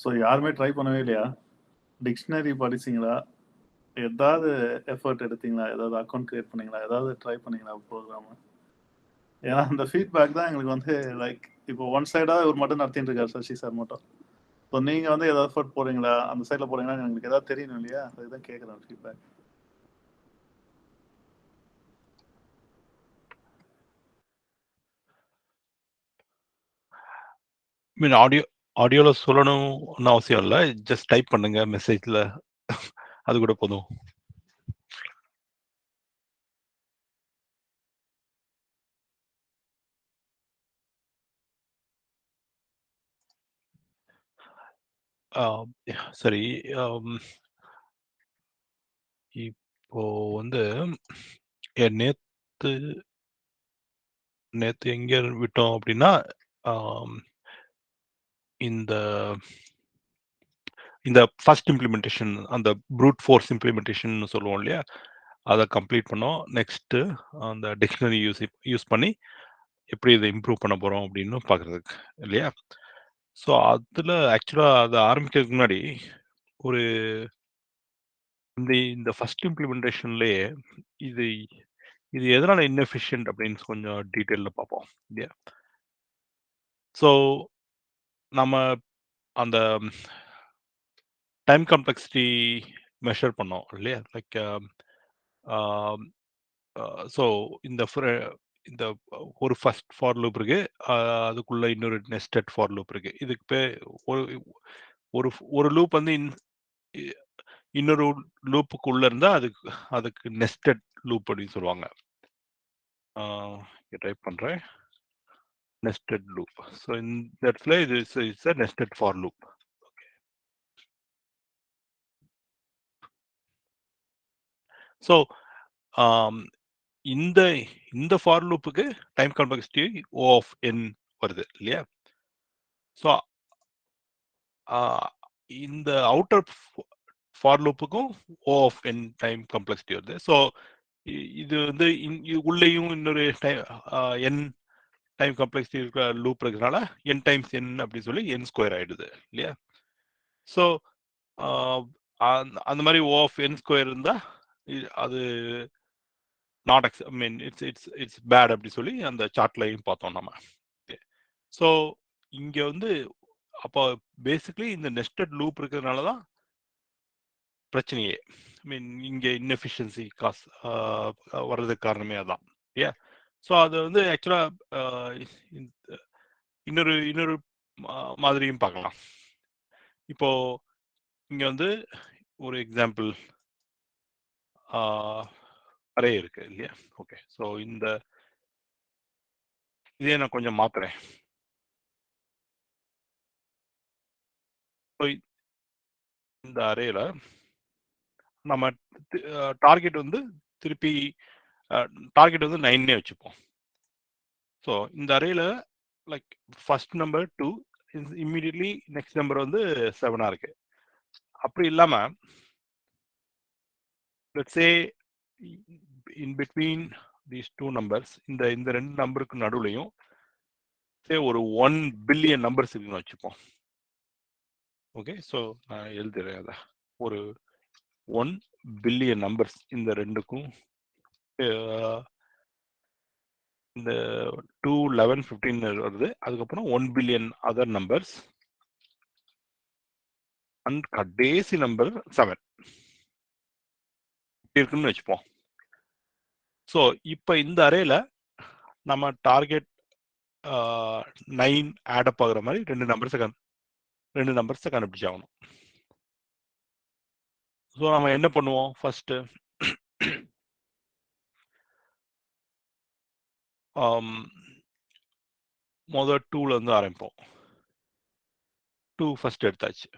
So யாருமே try பண்ணவே இல்லையா? டிக்ஷனரி படிச்சீங்களா? ஏதாவது எஃபர்ட் எடுத்தீங்களா? ஏதாவது அக்கவுண்ட் கிரியேட் பண்ணீங்களா? ஏதாவது ட்ரை பண்ணீங்களா ப்ரோக்ராம்? ஏன்னா அந்த ஃபீட்பேக் தான் எங்களுக்கு வந்து லைக் இப்போ ஒன் சைடாக இவர் மட்டும் நடத்திட்டு இருக்காரு சசி சார் மட்டும். ஸோ நீங்கள் வந்து ஏதாவது எஃபர்ட் போகிறீங்களா? அந்த சைடில் போகிறீங்களா? எங்களுக்கு ஏதாவது தெரியணும் இல்லையா? அதுதான் கேட்குறேன் ஃபீட்பேக். மீன் ஆடியோவில் சொல்லணும்னு அவசியம் இல்லை, ஜஸ்ட் டைப் பண்ணுங்க மெசேஜில், அது கூட போதும். சரி, இப்போ வந்து நேத்து எங்க விட்டோம் அப்படின்னா, இந்த ஃபர்ஸ்ட் இம்ப்ளிமெண்டேஷன், அந்த ப்ரூட் ஃபோர்ஸ் இம்ப்ளிமெண்டேஷன் சொல்லுவோம் இல்லையா, அதை கம்ப்ளீட் பண்ணோம். நெக்ஸ்ட் அந்த டிக்ஷனரி யூஸ் பண்ணி எப்படி இதை இம்ப்ரூவ் பண்ண போறோம் அப்படின்னு பார்க்கறதுக்கு இல்லையா. ஸோ அதில் ஆக்சுவலாக அதை ஆரம்பிக்கிறதுக்கு முன்னாடி ஒரு இந்த ஃபர்ஸ்ட் இம்ப்ளிமெண்டேஷன்லேயே இது எதனால இன்எஃபிஷியன்ட் அப்படின்னு கொஞ்சம் டீட்டெயிலில் பார்ப்போம் இல்லையா. ஸோ நம்ம அந்த டைம் காம்ப்ளெக்சிட்டி மெஷர் பண்ணோம் இல்லையா. லைக் ஸோ இந்த ஒரு ஃபர்ஸ்ட் ஃபார் லூப் இருக்கு, அதுக்குள்ள இன்னொரு நெஸ்டட் ஃபார் லூப் இருக்கு. இதுக்கு பேர் ஒரு லூப் வந்து இன்னொரு லூப்புக்குள்ள இருந்தா அதுக்கு நெஸ்டட் லூப் அப்படின்னு சொல்லுவாங்க. டைப் பண்றேன், நெஸ்டட் லூப். ஸோ இந்த இடத்துல இது is a nested for loop. So இந்த ஃபார் லூப்புக்கு time complexity O of n வருது இல்லையா. ஸோ இந்த அவுட்டர் ஃபார் லூப்புக்கும் O of n time complexity வருது. ஸோ இது வந்து உள்ளேயும் இன்னொரு n டைம் காம்ப்ளெக்சிட்டி இருக்கிற லூப் இருக்கிறதுனால n டைம்ஸ் n அப்படின்னு சொல்லி n ஸ்கொயர் ஆயிடுது இல்லையா. ஸோ அந்த மாதிரி O of n ஸ்கொயர் இருந்தா அது not I mean it's bad அப்படி சொல்லி அந்த சார்ட்லையும் பார்த்தோம் நம்ம. ஸோ இங்க வந்து அப்போ பேசிக்லி இந்த நெஸ்டட் லூப் இருக்கிறதுனால தான் பிரச்சனையே. ஐ மீன் இங்க இன்எஃபிஷியன்சி காசு வர்றதுக்கு காரணமே அதான். ஏ ஸோ அது வந்து ஆக்சுவலா இன்னொரு மாதிரியும் பார்க்கலாம். இப்போ இங்க வந்து ஒரு எக்ஸாம்பிள் அரே இருக்கு இல்லையா. ஓகே, ஸோ இதே நான் கொஞ்சம் மாத்துறேன். இந்த அரேல நம்ம டார்கெட் வந்து திருப்பி டார்கெட் வந்து 9 வச்சுப்போம். ஸோ இந்த அரேல like first number 2, immediately next number வந்து 7 இருக்கு. அப்படி இல்லாம let's say in between these two numbers, இந்த ரெண்டு நம்பருக்கு நடுவுலையும் ஒரு 1 பில்லியன் நம்பர்ஸ் இருக்குன்னு வச்சுப்போம். ஓகே, ஸோ நான் எழுதுறேன் அதை. ஒரு 1 பில்லியன் நம்பர்ஸ் இந்த ரெண்டுக்கும், இந்த 2, 11, 15 வருது. அதுக்கப்புறம் 1 பில்லியன் அதர் நம்பர்ஸ் அண்ட் கடைசி நம்பர் 7 இருக்குன்னு வச்சுப்போம். ஸோ இப்போ இந்த அரேல நம்ம டார்கெட் 9 ஆடப் ஆகுற மாதிரி ரெண்டு நம்பர்ஸை கண்டுபிடிச்சாகணும். ஸோ நம்ம என்ன பண்ணுவோம், ஃபர்ஸ்ட் முதல் 2ல இருந்து ஆரம்பிப்போம். 2 ஃபர்ஸ்ட் எடுத்தாச்சு.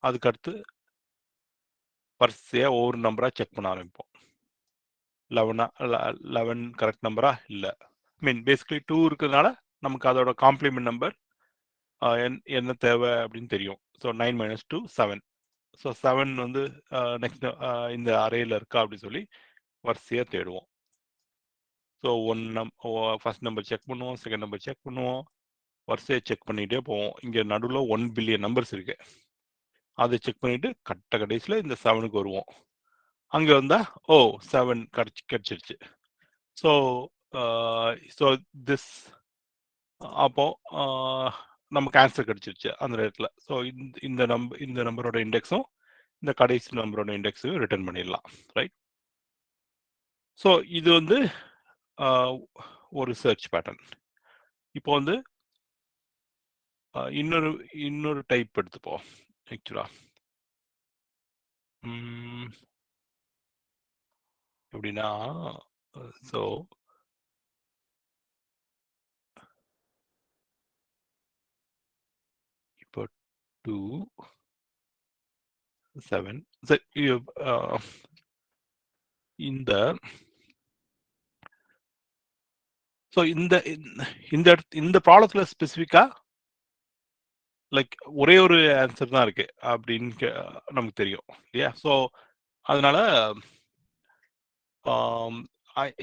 அதுக்கடுத்து வரிசையா ஒவ்வொரு நம்பரா செக் பண்ண ஆரம்பிப்போம். 11 கரெக்ட் நம்பரா இல்லை. மீன் பேசிக்கலி 2 இருக்கிறதுனால நமக்கு அதோட காம்ப்ளிமெண்ட் நம்பர் என்ன தேவை அப்படின்னு தெரியும். ஸோ 9 - 2 7. ஸோ 7 வந்து நெக்ஸ்ட் இந்த அரேல இருக்கா அப்படின்னு சொல்லி வரிசையா தேடுவோம். ஸோ ஃபர்ஸ்ட் நம்பர் செக் பண்ணுவோம், செகண்ட் நம்பர் செக் பண்ணுவோம், வரிசையை செக் பண்ணிட்டே போவோம். இங்க நடுவில் 1 பில்லியன் நம்பர்ஸ் இருக்கு. அதை செக் பண்ணிட்டு கடைசியில் இந்த 7க்கு வருவோம். அங்கே வந்தா 7 கிடைச்சிருச்சு. ஸோ திஸ் அப்போ நமக்கு ஆன்சர் கிடைச்சிருச்சு அந்த நேரத்தில். ஸோ இந்த நம்பரோட இண்டெக்ஸும் இந்த கடைசி நம்பரோட இண்டெக்ஸையும் ரிட்டர்ன் பண்ணிடலாம், ரைட்? ஸோ இது வந்து ஒரு சர்ச் பேட்டர்ன். இப்போ வந்து இன்னொரு டைப் எடுத்துப்போம். ஆக்சுவலா எப்படின்னா, ஸோ இப்போ 2 7 இந்த ஸோ இந்த ப்ராப்ளத்துல ஸ்பெசிஃபிக்கா லைக் ஒரே ஒரு ஆன்சர் தான் இருக்கு அப்படின்னு நமக்கு தெரியும் இல்லையா? ஸோ அதனால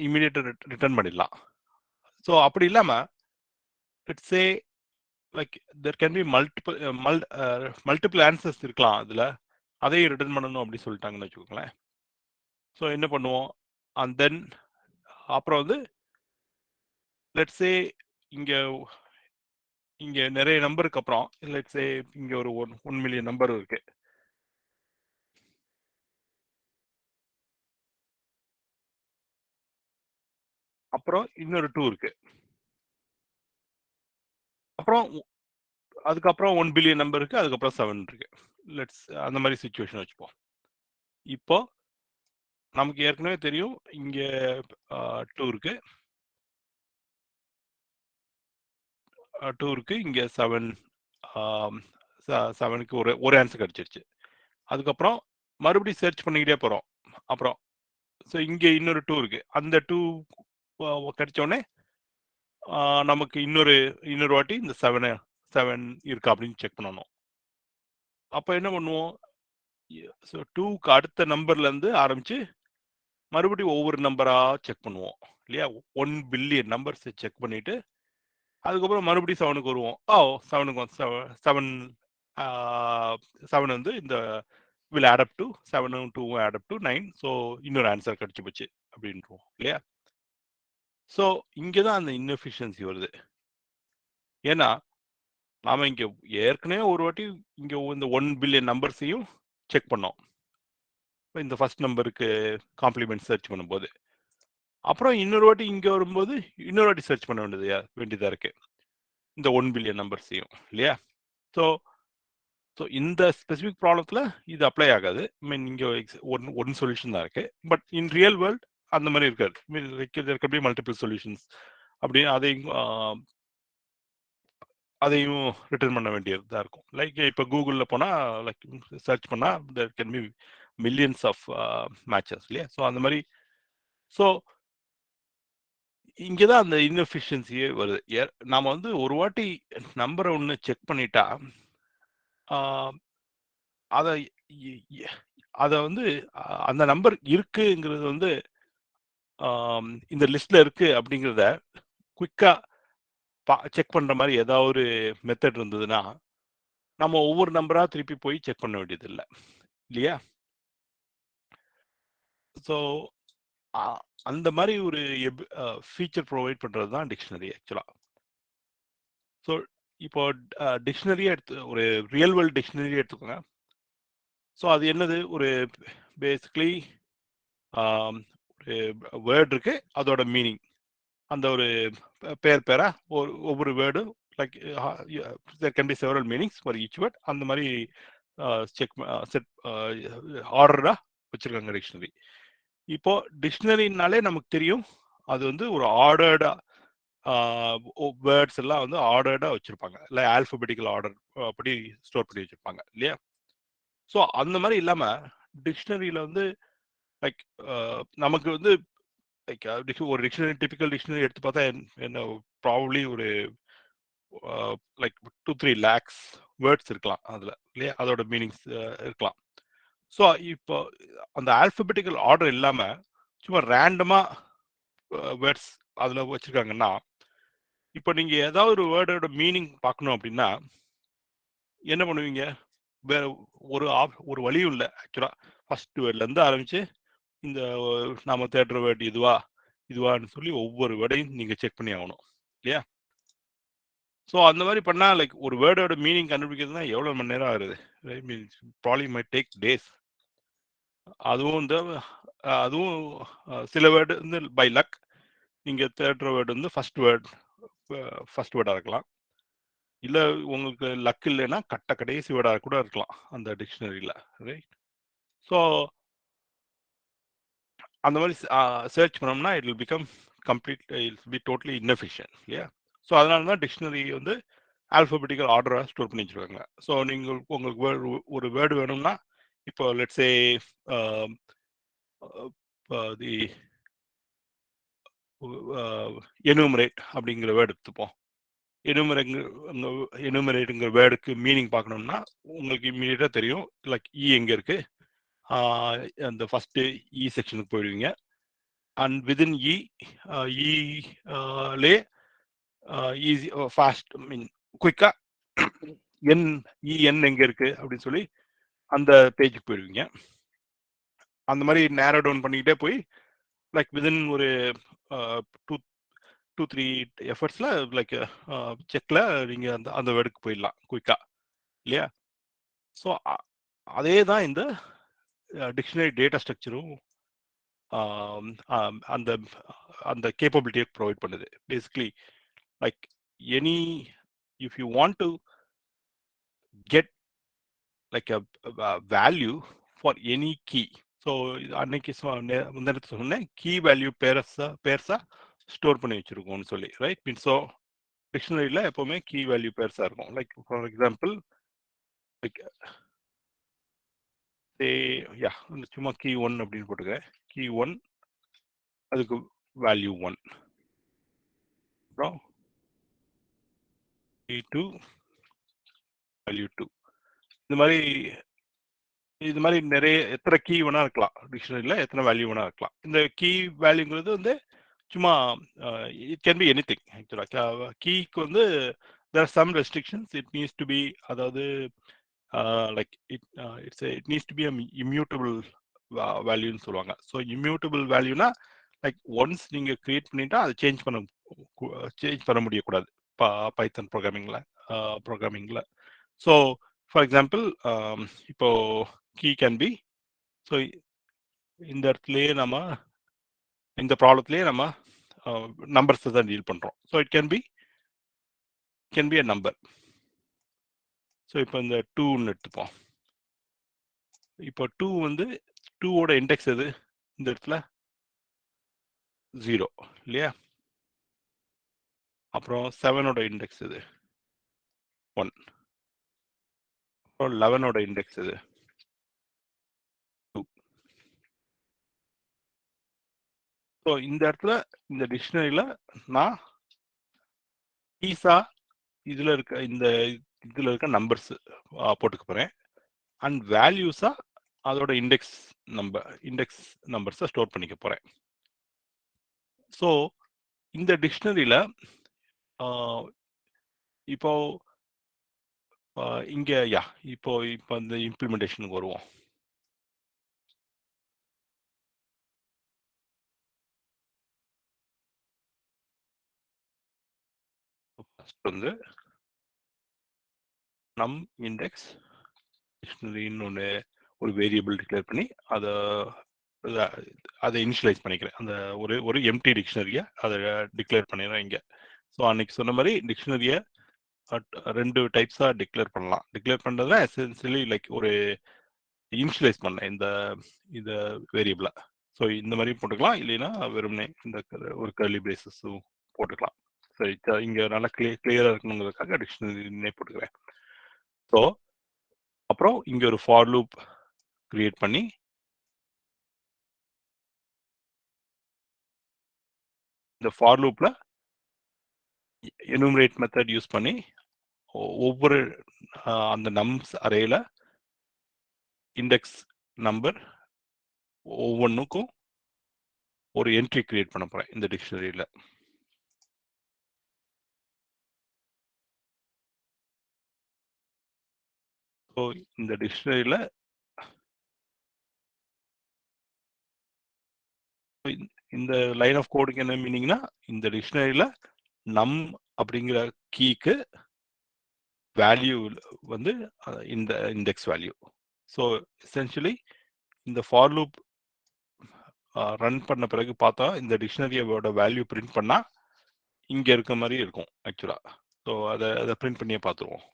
இமீடியட்டா ரிட்டர்ன் பண்ணிடலாம். ஸோ அப்படி இல்லாம let's say like there can be multiple answers இருக்கலாம் அதுல, அதையும் ரிட்டர்ன் பண்ணணும் அப்படி சொல்லிட்டாங்கன்னு வச்சுக்கோங்களேன். ஸோ என்ன பண்ணுவோம், அண்ட் தென் அப்புறம் வந்து லெட்ஸ் சே இங்க நிறைய நம்பருக்கு அப்புறம் லெட்ஸ் சே இங்க ஒரு 1 மில்லியன் நம்பர் இருக்கு. அப்புறம் இன்னொரு 2 இருக்கு. அப்புறம் அதுக்கப்புறம் 1 பில்லியன் நம்பர் இருக்கு. அதுக்கப்புறம் 7 இருக்கு. லெட்ஸ் அந்த மாதிரி சிச்சுவேஷன் வச்சுப்போம். இப்போ நமக்கு ஏற்கனவே தெரியும் இங்க 2 இருக்கு, 2 இருக்கு, இங்க 7க்கு ஒரு ஆன்சர் கிடைச்சிருச்சு. அதுக்கப்புறம் மறுபடியும் சர்ச் பண்ணிக்கிட்டே போறோம். அப்புறம் ஸோ இங்க இன்னொரு 2 இருக்கு. அந்த 2 கிடைச்ச உடனே நமக்கு இன்னொரு வாட்டி இந்த 7 இருக்கா அப்படின்னு செக் பண்ணணும். அப்ப என்ன பண்ணுவோம், ஸோ 2க்கு அடுத்த நம்பர்ல இருந்து ஆரம்பிச்சு மறுபடியும் ஒவ்வொரு நம்பரா செக் பண்ணுவோம் இல்லையா? 1 பில்லியன் நம்பர்ஸ் செக் பண்ணிட்டு அதுக்கப்புறம் மறுபடியும் 7க்கு வருவோம். 7க்கு 7 வந்து இந்த will add up to 7 2 add up to 9. So இன்னொரு ஆன்சர் கிடைச்சி போச்சு அப்படின்றோம் இல்லையா? ஸோ இங்கே தான் அந்த இன்எஃபிஷியன்சி வருது. ஏன்னா நாம இங்க ஏற்கனவே ஒரு வாட்டி இங்க இந்த 1 பில்லியன் நம்பர்ஸையும் செக் பண்ணோம் இந்த ஃபர்ஸ்ட் நம்பருக்கு காம்ப்ளிமெண்ட் சர்ச் பண்ணும்போது. அப்புறம் இன்னொரு வாட்டி இங்க வரும்போது இன்னொரு வாட்டி சர்ச் பண்ண வேண்டியதா இருக்கு இந்த 1 பில்லியன் நம்பர்ஸையும் இல்லையா? ஸோ இந்த ஸ்பெசிஃபிக் ப்ராப்ளத்துல இது அப்ளை ஆகாது. மீன் இங்க ஒன் சொல்யூஷன் தான் இருக்கு. பட் இன் ரியல் வேர்ல்ட் அந்த மாதிரி இருக்காது. There can be multiple solutions அப்படின்னு அதையும் ரிட்டர்ன் பண்ண வேண்டியதா இருக்கும். லைக் இப்போ கூகுள்ல போனா லைக் சர்ச் பண்ணா there can be millions of matches இல்லையா? ஸோ அந்த மாதிரி ஸோ இங்கதான் அந்த இன்எஃபிஷியன்சியே வருது. நாம வந்து ஒரு வாட்டி நம்பரை ஒன்று செக் பண்ணிட்டா அதை வந்து அந்த நம்பர் இருக்குங்கிறது வந்து இந்த லிஸ்ட்ல இருக்கு அப்படிங்கிறத குயிக்கா செக் பண்ற மாதிரி ஏதாவது ஒரு மெத்தட் இருந்ததுன்னா நம்ம ஒவ்வொரு நம்பரா திருப்பி போய் செக் பண்ண வேண்டியது இல்லை இல்லையா? ஸோ அந்த மாதிரி ஒரு ஃபீச்சர் ப்ரொவைட் பண்றது தான் டிக்ஷனரி ஆக்சுவலா. ஸோ இப்போ டிக்ஷனரியே ஒரு ரியல் வேர்ல்ட் டிக்ஷனரி எடுத்துக்கோங்க. ஸோ அது என்னது, ஒரு பேசிக்லி ஒரு வேர்ட் இருக்கு, அதோட மீனிங் அந்த ஒரு பேரா ஒவ்வொரு வேர்டும் like there can be several meanings for each word. அந்த மாதிரி செட் ஆர்டரா வச்சிருக்காங்க டிக்ஷனரி. இப்போ டிக்ஷனரினாலே நமக்கு தெரியும் அது வந்து ஒரு ஆர்டர்டா வேர்ட்ஸ் எல்லாம் வந்து ஆர்டர்டா வச்சிருப்பாங்க, இல்லை ஆல்பபெட்டிக்கல் ஆர்டர் அப்படி ஸ்டோர் பண்ணி வச்சிருப்பாங்க இல்லையா? ஸோ அந்த மாதிரி இல்லாம டிக்ஷனரியில வந்து லைக் நமக்கு வந்து லைக் ஒரு டிக்ஷனரி டிபிக்கல் டிக்ஷனரி எடுத்து பார்த்தா என்ன ப்ராபப்ளி ஒரு லைக் 2-3 lakhs வேர்ட்ஸ் இருக்கலாம் அதுல இல்லையா? அதோட மீனிங்ஸ் இருக்கலாம். ஸோ இப்போ அந்த ஆல்பபெட்டிக்கல் ஆர்டர் இல்லாம சும்மா ரேண்டமா வேர்ட்ஸ் அதுல வச்சிருக்காங்கன்னா இப்போ நீங்க ஏதாவது ஒரு வேர்டோட மீனிங் பார்க்கணும் அப்படின்னா என்ன பண்ணுவீங்க? வேற ஒரு வழியும் இல்லை ஆக்சுவலா. ஃபர்ஸ்ட் வேர்ட்ல இருந்து ஆரம்பிச்சு இந்த நாம தேடுற வேர்டு இதுவான்னு சொல்லி ஒவ்வொரு வேர்டையும் நீங்க செக் பண்ணி ஆகணும் இல்லையா? ஸோ அந்த மாதிரி பண்ணா லைக் ஒரு வேர்டோட மீனிங் கண்டுபிடிக்கிறதுனா எவ்வளவு மணி நேரம் ஆகுது? Probably my take days. அதுவும் அதுவும் சில வேர்டு வந்து பை லக் நீங்க தேடுற வேர்டு வந்து ஃபர்ஸ்ட் வேர்டா இருக்கலாம். இல்ல உங்களுக்கு லக் இல்லைன்னா கடைசி வேர்டா கூட இருக்கலாம் அந்த டிக்ஷனரியில, ரைட்? ஸோ அந்த மாதிரி சர்ச் பண்ணோம்னா it will become complete, it's be totally inefficient இல்லையா? ஸோ அதனால தான் டிக்ஷனரி வந்து ஆல்பபெட்டிக்கல் ஆர்டராக ஸ்டோர் பண்ணி வச்சிருக்காங்க. ஸோ நீங்கள் உங்களுக்கு ஒரு வேர்டு வேணும்னா இப்போ லெட்ஸே தி எனுமரேட் அப்படிங்கிற வேர்டு எடுத்துப்போம். எனுமரேட்டுங்கிற வேர்டுக்கு மீனிங் பார்க்கணும்னா உங்களுக்கு இம்மீடியட்டா தெரியும் லைக் எங்க இருக்கு, அந்த ஃபர்ஸ்ட் செக்ஷனுக்கு போயிடுவீங்க. அண்ட் விதின் லே ஈஸி ஃபாஸ்ட் மீன் குயிக்கா என் எங்க இருக்கு அப்படின்னு சொல்லி அந்த பேஜுக்கு போயிடுவீங்க. அந்த மாதிரி நேரோ டவுன் பண்ணிக்கிட்டே போய் லைக் விதின் ஒரு 2-3 எஃபர்ட்ஸ்ல லைக் செக்ல நீங்க அந்த வேர்டுக்கு போயிடலாம் குயிக்கா இல்லையா? ஸோ அதே தான் இந்த டிக்ஷனரி டேட்டா ஸ்ட்ரக்சரும் அந்த அந்த கேப்பபிலிட்டியை ப்ரொவைட் பண்ணுது. Basically like if you want to get like a value for any key, so அன்னைக்கு முந்தினத்து சொன்னேன் கீ வேல்யூ பேர்ஸா ஸ்டோர் பண்ணி வச்சிருக்கோம்னு சொல்லி, ரைட்? மீன் ஸோ டிக்ஷனரியில் எப்போவுமே கீ வேல்யூ பேர்ஸா இருக்கும். Like for example like yeah சும்மா கீ 1 அப்படின்னு போட்டுக்கிறேன். கீ 1 அதுக்கு வேல்யூ 1, அப்புறம் கீ 2 வேல்யூ 2. இது மாதிரி நிறைய எத்தனை கீ வேணா இருக்கலாம், டிக்ஷனரியில் எத்தனை வேல்யூ வேணா இருக்கலாம். இந்த கீ வேல்யூங்கிறது வந்து சும்மா இட் கேன் பி எனிதிங். ஆக்சுவலாக கீக்கு வந்து there are some restrictions. It needs to be, அதாவது like it needs to be immutable வேல்யூன்னு சொல்லுவாங்க. ஸோ இம்யூட்டபிள் வேல்யூனா லைக் ஒன்ஸ் நீங்க கிரியேட் பண்ணிட்டா அதை சேஞ்ச் பண்ண முடியக்கூடாது பைத்தன் ப்ரோக்ராமிங்ல. ஸோ ஃபார் எக்ஸாம்பிள் இப்போ கீ கேன் பி, ஸோ இந்த இடத்துலயே இந்த ப்ராப்ளத்திலேயே நம்ம நம்பர்ஸ் தான் டீல் பண்றோம். So it can be a number. So இப்போ இந்த 2ன்னு எடுத்துப்போம். இப்போ 2 வந்து 2ஓட இண்டெக்ஸ் எது? இந்த இடத்துல 0 இல்லையா? அப்புறம் 7ஓட இண்டெக்ஸ் எது? 1. அப்புறம் 11ஓட இண்டெக்ஸ் எது? 2. ஸோ இந்த இடத்துல இந்த டிக்ஷனரியில நான் ஈஸா இதுல இருக்க நம்பர்ஸ் போட்டுக்க போறேன். அண்ட் வேல்யூஸா அதோட இண்டெக்ஸ் நம்பர்ஸை ஸ்டோர் பண்ணிக்க போறேன். ஸோ இந்த டிக்ஷனரியில இப்போ இங்க இப்போ இந்த இம்ப்ளிமெண்டேஷனுக்கு வருவோம். ஃபர்ஸ்ட் வந்து நம் இண்டெக்ஸ் டிக்ஷனரின்னு ஒரு வேரியபிள் டிக்ளேர் பண்ணி அதை இனிஷியலைஸ் பண்ணிக்கிறேன். அந்த ஒரு எம்டி டிக்ஷனரியை அதை டிக்ளேர் பண்ணிடுறேன் இங்க. ஸோ அன்னைக்கு சொன்ன மாதிரி டிக்ஷனரியை 2 டைப்ஸா டிக்ளேர் பண்ணலாம். டிக்ளேர் பண்றதுல எசென்சியலி லைக் ஒரு இனிஷியலைஸ் பண்ணேன் இந்த வேரியபிளை. ஸோ இந்த மாதிரி போட்டுக்கலாம், இல்லைன்னா வெறுமனே இந்த ஒரு கர்லி பிரேசஸும் போட்டுக்கலாம். சரி, இங்க நல்லா கிளியரா இருக்கணுங்கிறதுக்காக டிக்ஷனரினே போட்டுக்கிறேன். ஸோ அப்புறம் இங்க ஒரு ஃபார் லூப் கிரியேட் பண்ணி இந்த ஃபார் லூப்ல எனுமரேட் மெத்தட் யூஸ் பண்ணி ஒவ்வொரு அந்த நம்ஸ் அரேல இண்டெக்ஸ் நம்பர் ஒவ்வொன்றுக்கும் ஒரு என்ட்ரி கிரியேட் பண்ண போறேன் இந்த டிக்ஷனரியில. ஸோ இந்த டிக்ஷனரியில் இந்த லைன் ஆஃப் கோடுக்கு என்ன மீனிங்னா, இந்த டிக்ஷனரியில் நம் அப்படிங்கிற கீக்கு வேல்யூ வந்து இந்த இண்டெக்ஸ் வேல்யூ. ஸோ எசென்ஷியலி இந்த ஃபார் லூப் ரன் பண்ண பிறகு பார்த்தா இந்த டிக்ஷனரியோட வேல்யூ பிரிண்ட் பண்ணா இங்க இருக்க மாதிரி இருக்கும் ஆக்சுவலா. ஸோ அதை பிரிண்ட் பண்ணியே பார்த்துருவோம்.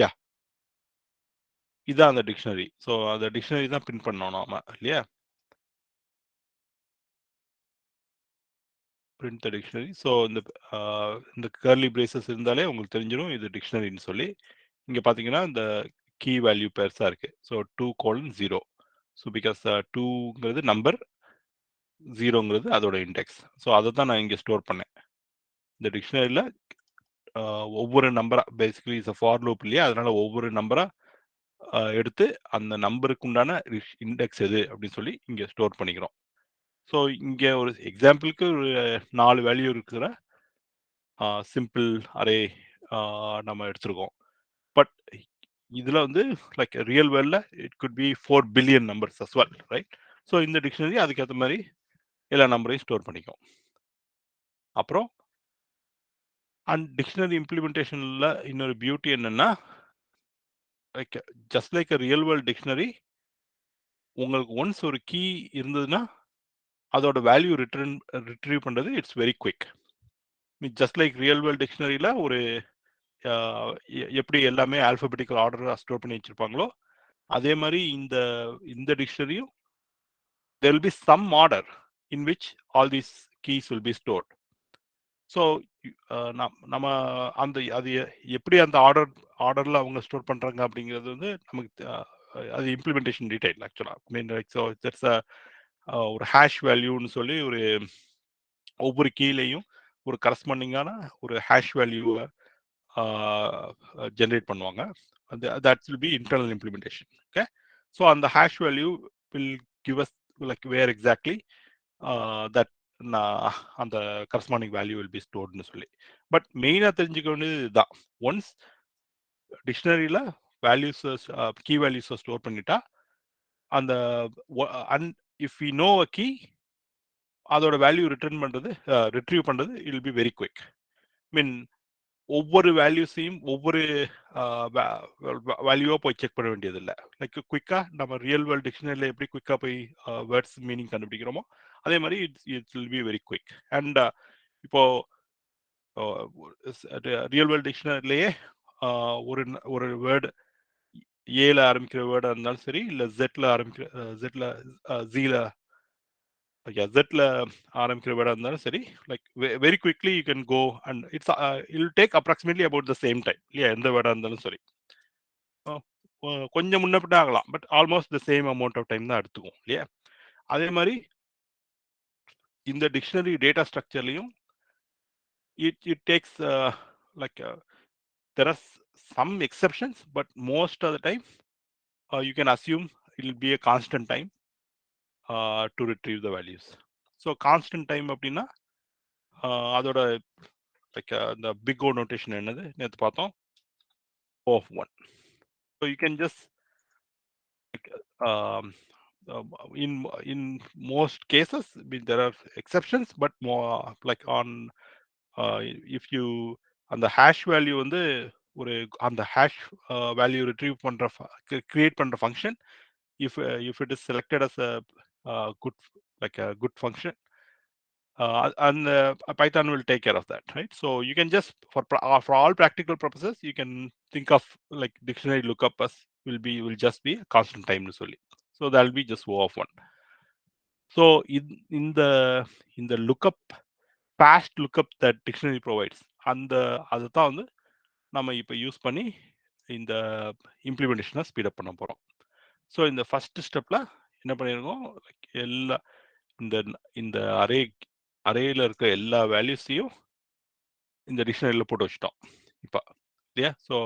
யா, இதான் அந்த டிக்ஷனரி. ஸோ அந்த டிக்ஷனரி தான் பிரிண்ட் பண்ணோம் நாம இல்லையா. பிரிண்ட் த டிக்ஷனரி. ஸோ இந்த கர்லி பிரேசஸ் இருந்தாலே உங்களுக்கு தெரிஞ்சிடும் இது டிக்ஷனரின்னு சொல்லி. இங்க பாத்தீங்கன்னா இந்த கீ வேல்யூ பெருசா இருக்கு. ஸோ 2:0. ஸோ பிகாஸ் 2ங்கிறது நம்பர், 0ங்கிறது அதோட இண்டெக்ஸ். ஸோ அதை தான் நான் இங்க ஸ்டோர் பண்ணேன். இந்த டிக்ஷனரியில ஒவ்வொரு நம்பரா, பேசிக்கலி இஸ் ஃபார் லூப் இல்லையா, அதனால ஒவ்வொரு நம்பரா எடுத்து அந்த நம்பருக்கு உண்டான இண்டெக்ஸ் எது அப்படின்னு சொல்லி இங்க ஸ்டோர் பண்ணிக்கிறோம். ஸோ இங்க ஒரு எக்ஸாம்பிளுக்கு ஒரு 4 வேல்யூ இருக்கிற சிம்பிள் அரே நம்ம எடுத்திருக்கோம். பட் இதுல வந்து லைக் ரியல் வேர்ல்ட்ல it could be 4 billion numbers as well, right? So இந்த டிக்ஷனரி அதுக்கேற்ற மாதிரி எல்லா நம்பரையும் ஸ்டோர் பண்ணிக்கும். அப்புறம் அண்ட் டிக்ஷனரி இம்ப்ளிமெண்டேஷன்ல இன்னொரு பியூட்டி என்னன்னா, like just like real world dictionary, உங்களுக்கு ஒன்ஸ் ஒரு கீ இருந்ததுன்னா அதோட வேல்யூ ரிட்ரீவ் பண்றது it's very quick. Just like real world டிக்ஷனரியில ஒரு எப்படி எல்லாமே ஆல்பபெட்டிக்கல் ஆர்டர் ஸ்டோர் பண்ணி வச்சிருப்பாங்களோ, அதே மாதிரி இந்த டிக்ஷனரியும் there will be some order in which all these keys will be stored. So நம்ம அந்த அது எப்படி அந்த ஆர்டர்ல அவங்க ஸ்டோர் பண்றாங்க அப்படிங்கிறது வந்து நமக்கு அது இம்ப்ளிமெண்டேஷன் டீடைல் ஆக்சுவலா. மீன் லைக் ஸோ தட்ஸ் ஒரு ஹேஷ் வேல்யூன்னு சொல்லி ஒரு ஒவ்வொரு கீழேயும் ஒரு கரஸ்பாண்டிங்கான ஒரு ஹேஷ் வேல்யூவை ஜென்ரேட் பண்ணுவாங்க. That will be internal implementation. Okay, so அந்த hash value will give us like where exactly that அந்த கரஸ்பாண்டிங் வேல்யூ வில் பி ஸ்டோர்ட்னு சொல்லி. பட் மெயினாக தெரிஞ்சுக்க வேண்டியது இதுதான். ஒன்ஸ் டிக்ஷனரியில் வேல்யூஸ் கீ வேல்யூஸை ஸ்டோர் பண்ணிட்டா அந்த if we know a key, அதோட வேல்யூ ரிட்ரீவ் பண்றது it will be very quick. Mean ஒவ்வொரு வேல்யூஸையும் ஒவ்வொரு வேல்யூவா போய் செக் பண்ண வேண்டியது இல்லை. லைக் குயிக்கா நம்ம ரியல் வேர்ல்ட் டிக்ஷனரியில் எப்படி குயிக்கா போய் வேர்ட்ஸ் மீனிங் கண்டுபிடிக்கிறோமோ அதே மாதிரி it's will be very quick. And இப்போ ரியல் வேர்ல்ட் டிக்ஷனரிலேயே ஒரு வேர்டு ஏல ஆரம்பிக்கிற வேர்டா இருந்தாலும் சரி, இல்ல ஜெட்ல ஜெட்ல ஆரம்பிக்கிற வேர்டா இருந்தாலும் சரி, like very quickly you can go and it's will take approximately about the same time இல்லையா. எந்த வேர்டா இருந்தாலும் சரி, கொஞ்சம் முன்ன பின்ன ஆகலாம், but almost the same amount of time தான் எடுத்துக்கும் இல்லையா. அதே மாதிரி இந்த டிக்ஷனரி டேட்டா ஸ்ட்ரக்சர்லையும் it takes like there are some exceptions, but most of the time you can assume it will be a constant time to retrieve the values. So constant time அப்படின்னா அதோட like the big O notation என்னது நேற்று பார்த்தோம், of 1. So you can just like, in most cases there are exceptions, but more like on if you அந்த hash value வந்து ஒரு அந்த hash value retrieve பண்ற கிரியேட் பண்ற function if it is selected as a good like a good function, and Python will take care of that, right? So you can just for all practical purposes you can think of like dictionary lookup as will just be a constant time சொல்லி. So that will be just O of 1. So in the lookup fast lookup that dictionary provides, அதை தான் வந்து நம்ம இப்போ use பண்ணி இந்த இம்ப்ளிமெண்டேஷனை speed up பண்ண போகிறோம். ஸோ இந்த ஃபர்ஸ்ட் ஸ்டெப்பில் என்ன பண்ணியிருக்கோம், எல்லா இந்த அரேயில் இருக்க எல்லா வேல்யூஸையும் இந்த டிக்ஷனரியில் போட்டு வச்சிட்டோம் இப்போ இல்லையா. So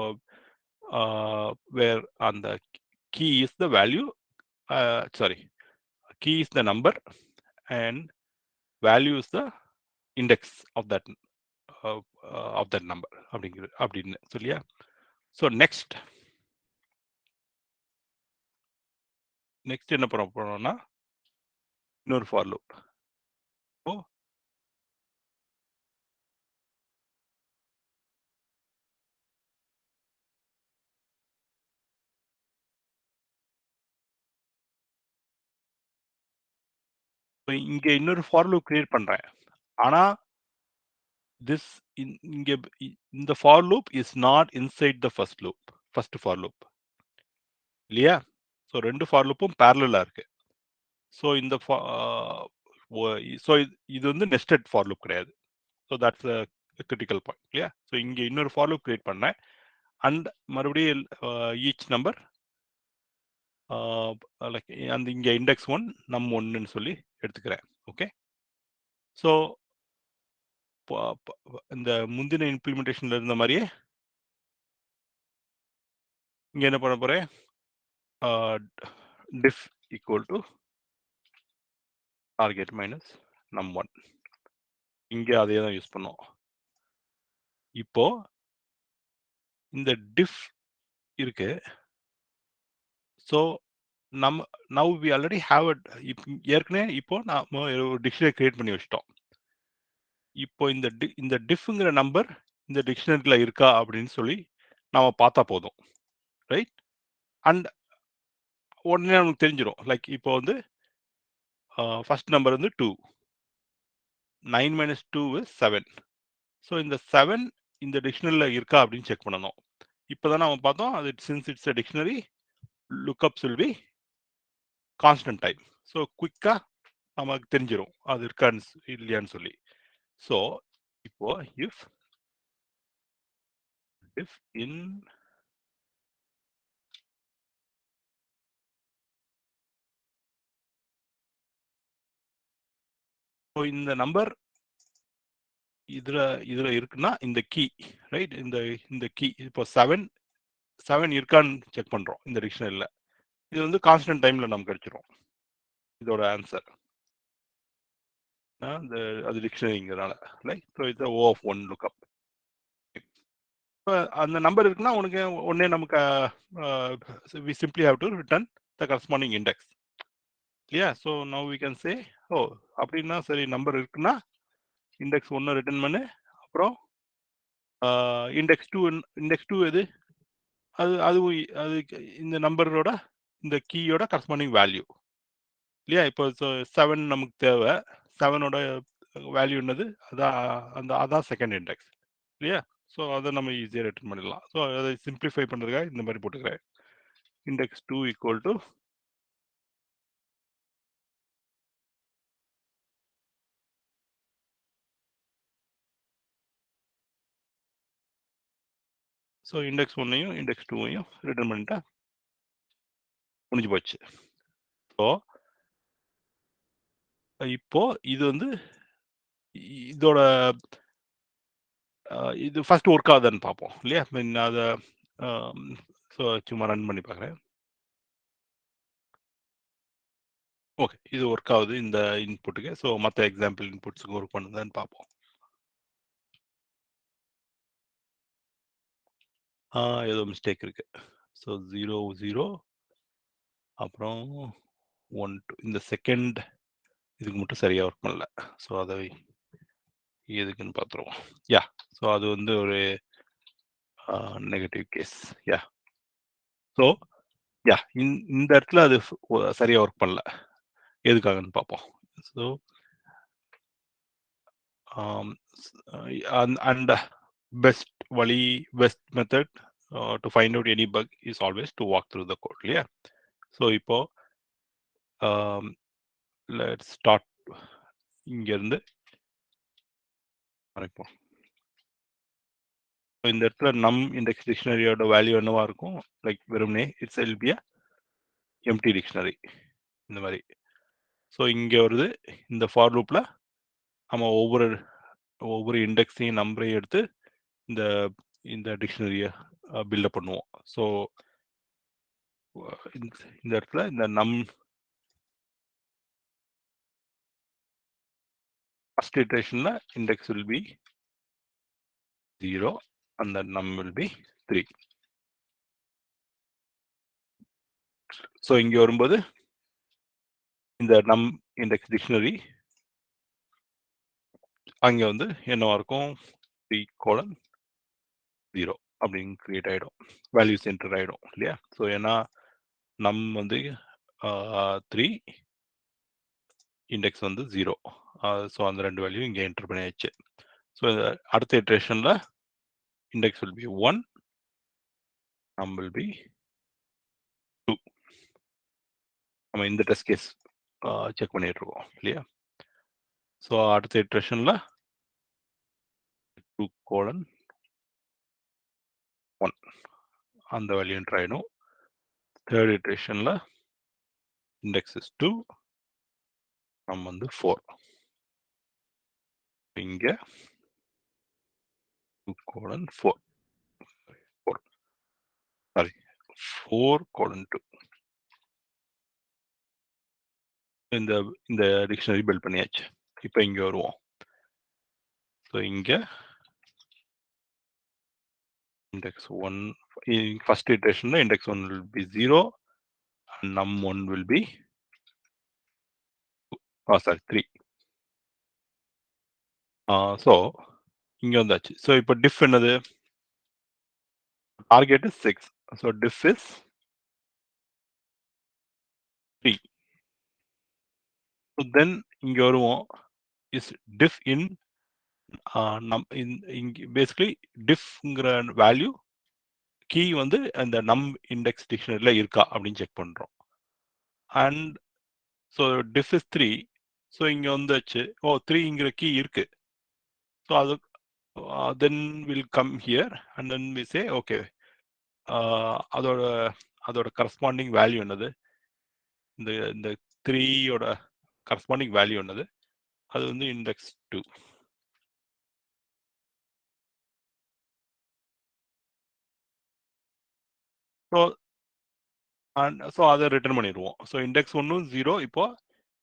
where on the key is the value, key is the number and value is the index of that number அப்படின்னு சொல்லியா. ஸோ நெக்ஸ்ட் என்ன பண்ண போறோம்னா இன்னொரு ஃபார் லூப். இங்க இன்னொரு ஃபார் லூப் கிரியேட் பண்றேன். ஆனா திஸ் இங்க இந்த for loop is not inside the first for loop இல்லையா. ஸோ ரெண்டு ஃபார் லூப்பும் பேரலா இருக்கு. ஸோ இந்த ஸோ இது வந்து நெஸ்டட் ஃபார் லூப் கிடையாது. ஸோ தட்ஸ் கிரிட்டிக்கல் பாயிண்ட் இல்லையா. ஸோ இங்க இன்னொரு ஃபார் லூப் கிரியேட் பண்ணேன் அண்ட் மறுபடியும் ஈச் நம்பர் லைக் அந்த இங்க இண்டெக்ஸ் 1 நம் 1ன்னு சொல்லி எடுத்துக்கிறேன். ஓகே. ஸோ இந்த முந்தின இம்ப்ளிமெண்டேஷன்ல இருந்த மாதிரியே இங்க என்ன பண்ண போறேன், diff equal to target minus num1. இங்க அதே தான் யூஸ் பண்ணோம். இப்போ இந்த diff இருக்கு. So now we already have ஏற்கனவே இப்போ நாம ஒரு டிக்ஷனரி கிரியேட் பண்ணி வச்சிட்டோம். இப்போ இந்த diffங்கிற நம்பர் இந்த டிக்ஷனரியில இருக்கா அப்படின்னு சொல்லி நாம பார்த்தா போதும், ரைட். அண்ட் உடனே நமக்கு தெரிஞ்சிடும். லைக் இப்போ வந்து ஃபர்ஸ்ட் நம்பர் வந்து 2, 9 minus 2 is 7. ஸோ இந்த 7 இந்த டிக்ஷனரியில இருக்கா அப்படின்னு செக் பண்ணணும். இப்போதான் நம்ம பார்த்தோம் அது since it's a dictionary lookups will be constant time. So குயிக்கா நமக்கு தெரிஞ்சிடும் அது இருக்கான்னு இல்லையான்னு சொல்லி. ஸோ இப்போ இஃப் இன் இந்த நம்பர் இதுல இருக்குன்னா இந்த கீ, ரைட். இந்த கீ இப்போ 7 இருக்கான்னு செக் பண்றோம் இந்த டிக்ஷனரியில. இது வந்து கான்ஸ்டன்ட் டைம்ல நமக்கு கிடைச்சிரும் இதோட ஆன்சர். அது டிக்ஷனரிங்கிறனால like so it's O of 1 lookup. இப்போ அந்த நம்பர் இருக்குன்னா உனக்கு உடனே நமக்கு we simply have to return the corresponding index இல்லையா. So now we can say அப்படின்னா சரி நம்பர் இருக்குன்னா இண்டெக்ஸ் 1 ரிட்டர்ன் பண்ணு. அப்புறம் இண்டெக்ஸ் 2 எது, அது இந்த நம்பரோட இந்த கீயோட கரஸ்பாண்டிங் வேல்யூ இல்லையா. இப்போ 7 நமக்கு தேவை. 7ஓட வேல்யூ என்னது, அதான் செகண்ட் இண்டெக்ஸ் இல்லையா. ஸோ அதை நம்ம ஈஸியாக ரிட்டர்ன் பண்ணிடலாம். ஸோ அதை சிம்பிளிஃபை பண்ணுறதுக்காக இந்த மாதிரி போட்டுக்கிறேன். Index 2 equal to so index 1ஐயும் இண்டெக்ஸ் 2ஐயும் ரிட்டர்ன் பண்ணிட்டா முடிஞ்சு போச்சு. ஸோ இப்போ இது வந்து இதோட இது ஃபர்ஸ்ட் ஒர்க் ஆகுதுன்னு பார்ப்போம் இல்லையா. அதை ஸோ சும்மா ரன் பண்ணி பார்க்குறேன். ஓகே, இது ஒர்க் ஆகுது இந்த இன்புட்டுக்கு. ஸோ மற்ற எக்ஸாம்பிள் இன்புட்ஸுக்கு ஒர்க் பண்ணுதான்னு பார்ப்போம். ஏதோ மிஸ்டேக் இருக்கு. ஸோ 0 0 அப்புறம் 1 2 இந்த செகண்ட் இதுக்கு மட்டும் சரியா ஒர்க் பண்ணல. ஸோ அதை எதுக்குன்னு பார்த்துருவோம். யா, ஸோ அது வந்து ஒரு நெகட்டிவ் கேஸ். யா, ஸோ யா இந்த இடத்துல அது சரியா ஒர்க் பண்ணல. எதுக்காகன்னு பார்ப்போம். So and best method to find out any bug is always to walk through the code இல்லையா. ஸோ இப்போ let's start இங்க இருந்து ஆரம்பிப்போம். இந்த இடத்துல நம் இண்டெக்ஸ் டிக்ஷனரியோட வேல்யூ என்னவா இருக்கும், லைக் வெறுமனே it's will be a empty dictionary இந்த மாதிரி. ஸோ இங்க வருது இந்த ஃபார் லூப்ல நம்ம ஒவ்வொரு இண்டெக்ஸையும் நம்பரையும் எடுத்து இந்த டிக்ஷனரியை பில்டப் பண்ணுவோம். ஸோ இந்த இடத்துல இந்த நம் ஃபர்ஸ்ட் இட்டரேஷன்ல index will be 0 and the num will be 3. So இங்க வரும்போது இந்த நம் இண்டெக்ஸ் டிக்ஷனரி அங்க வந்து என்னவா இருக்கும் 3:0 அப்படின்னு கிரியேட் ஆயிடும், வேல்யூ சென்டர் ஆயிடும் இல்லையா. ஸோ ஏன்னா நம் வந்து 3, இண்டெக்ஸ் வந்து 0. ஸோ அந்த ரெண்டு வேல்யூ இங்கே என்டர் பண்ணியாச்சு. ஸோ அடுத்த இட்டரேஷன்ல இண்டெக்ஸ் வில் பி 1, நம் வில் பி 2. நம்ம இந்த டெஸ்ட் கேஸ் செக் பண்ணிட்டு இருக்கோம் இல்லையா. ஸோ அடுத்த இட்டரேஷன்ல 2:1 அந்த வேல்யூ என்டர் ஆயிடும். தேர்ட் இட்டரேஷன்ல இண்டெக்ஸ் இஸ் 2, நம்ம வந்து 4. இங்க 2:4 சாரி 4:2 இந்த டிக்ஷனரி பில்ட் பண்ணியாச்சு. இப்போ இங்க வருவோம். ஸோ இங்க index 1 first iteration index 1 will be 0 and num1 will be 3. So இங்க வந்தாச்சு. ஸோ இப்போ diff என்னது, target is 6, so diff is 3. So then இங்க வருவோம், is diff in basically diffங்கிற வேல்யூ கீ வந்து அந்த நம் இண்டெக்ஸ் டிக்ஷனரியில இருக்கா அப்படின்னு செக் பண்றோம். And so diff is 3. So இங்க வந்துச்சு, 3ங்கிற கீ இருக்கு. ஸோ அது then we'll come here and then we say okay, அதோட கரஸ்பாண்டிங் வேல்யூ என்னது, இந்த 3யோட கரஸ்பாண்டிங் வேல்யூ என்னது, அது வந்து இண்டெக்ஸ் 2. ஸோ அதை ரிட்டர்ன் பண்ணிடுவோம். ஸோ இண்டெக்ஸ் 1 0, இப்போ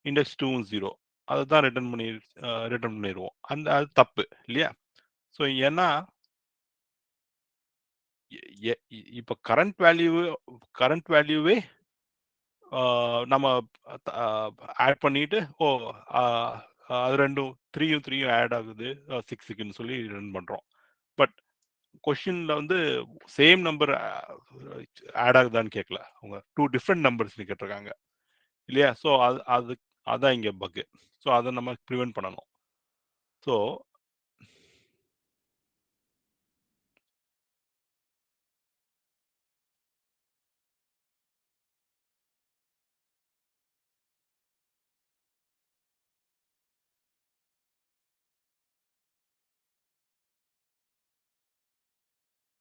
இண்டெக்ஸ் 2 0, அதை தான் ரிட்டர்ன் பண்ணிடுவோம். அது தப்பு இல்லையா. ஸோ ஏன்னா இப்போ கரண்ட் வேல்யூவே நம்ம ஆட் பண்ணிட்டு அது ரெண்டும் 3யும் ஆட் ஆகுது 6க்குன்னு சொல்லி ரன் பண்றோம். பட் கொஸ்டின்ல வந்து சேம் நம்பர் ஆட் ஆகுதான்னு கேட்கல, அவங்க 2 டிஃப்ரெண்ட் நம்பர்ஸ் கேட்டிருக்காங்க இல்லையா. ஸோ அதான் இங்க பக். ஸோ அதை நம்ம ப்ரிவென்ட் பண்ணணும். ஸோ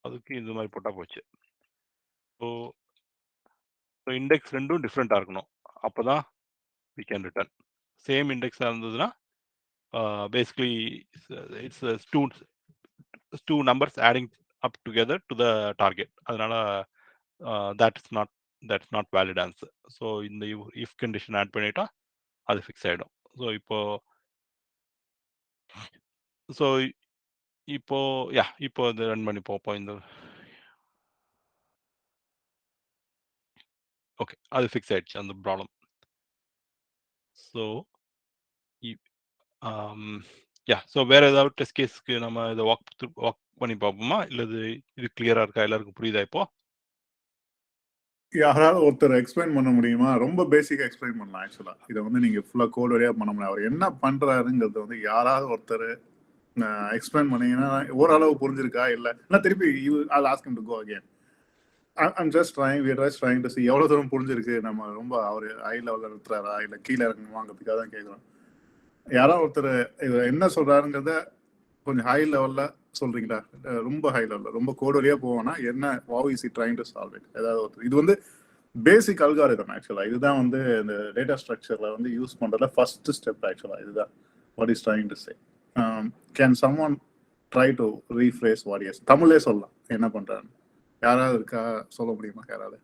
அதுக்கு இந்த மாதிரி போட்டா போச்சு. ஸோ இண்டெக்ஸ் ரெண்டும் டிஃப்ரெண்டா இருக்கணும், அப்பதான் we can return. சேம் இண்டெக்ஸா இருந்ததுன்னா basically it's two numbers adding up together to the target. அதனால that's not valid answer. So இந்த if condition ஆட் பண்ணிட்டா அது ஃபிக்ஸ் ஆயிடும். ஸோ இப்போ இது ரன் பண்ணி பார்ப்போம். இந்த ஓகே, அது ஃபிக்ஸ் ஆயிடுச்சு அந்த ப்ராப்ளம். ஸோ ஸோ வேற ஏதாவது டெஸ்ட் கேஸ்க்கு நம்ம இதை வாக் பண்ணி பார்ப்போமா, இல்லை இது கிளியரா இருக்கா, எல்லாருக்கும் புரியுதா இப்போ? யாராவது ஒருத்தர் எக்ஸ்பிளைன் பண்ண முடியுமா? ரொம்ப பேசிக்கா எக்ஸ்பிளைன் பண்ணலாம். ஆக்சுவலா இதை வந்து நீங்க ஃபுல்லா கோட் வழியா பண்ண முடியாது. அவர் என்ன பண்றாருங்கிறது வந்து யாராவது ஒருத்தர் எக்ஸ்பிளைன் பண்ணீங்கன்னா ஓரளவு புரிஞ்சிருக்கா இல்ல திருப்பி I'll ask him to go again. I'm just trying, we're just trying to see எவ்வளவு தூரம் புரிஞ்சிருக்கு. நம்ம ரொம்ப அவர் ஹை லெவல்ல நிறுத்துறாரா இல்ல கீழே இறங்கணுமாங்கிறதுக்காக தான் கேட்குறோம். யாராவது ஒருத்தர் என்ன சொல்றாருங்கிறத கொஞ்சம் ஹை லெவல்ல சொல்றீங்களா? ரொம்ப ஹை லெவல்ல, ரொம்ப கோட் வழியா போவோம்னா என்ன, how is he trying to solve it? ஏதாவது ஒருத்தர், இது வந்து பேசிக் அல்காரிதம் ஆக்சுவலா. இதுதான் வந்து இந்த டேட்டா ஸ்ட்ரக்சர்ல வந்து யூஸ் பண்றதுல ஃபர்ஸ்ட் ஸ்டெப் ஆக்சுவலா. இதுதான் what is trying to say. Can someone try to rephrase what he has? தமிழ்லே சொல்லலாம் என்ன பண்றாரு. யாராவது இருக்கா சொல்ல முடியுமா யாராவது?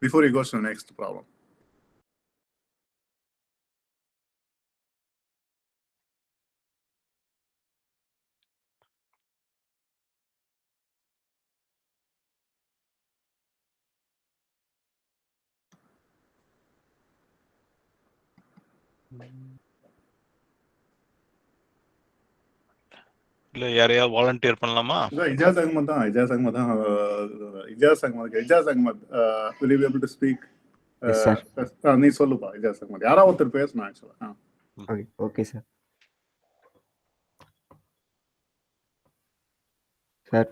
Before he goes to the next problem. இல்ல யாரையாவது வாலண்டியர் பண்ணலாமா? இஜாஸ் அகமத் தான். Ijaz Ahmed will you be able to speak? நீ சொல்லுப்பா. இஜாஸ் அகமத் யாராவது ஒருத்தர் பேசணும் ஆக்சுவலா. Okay sir. சார்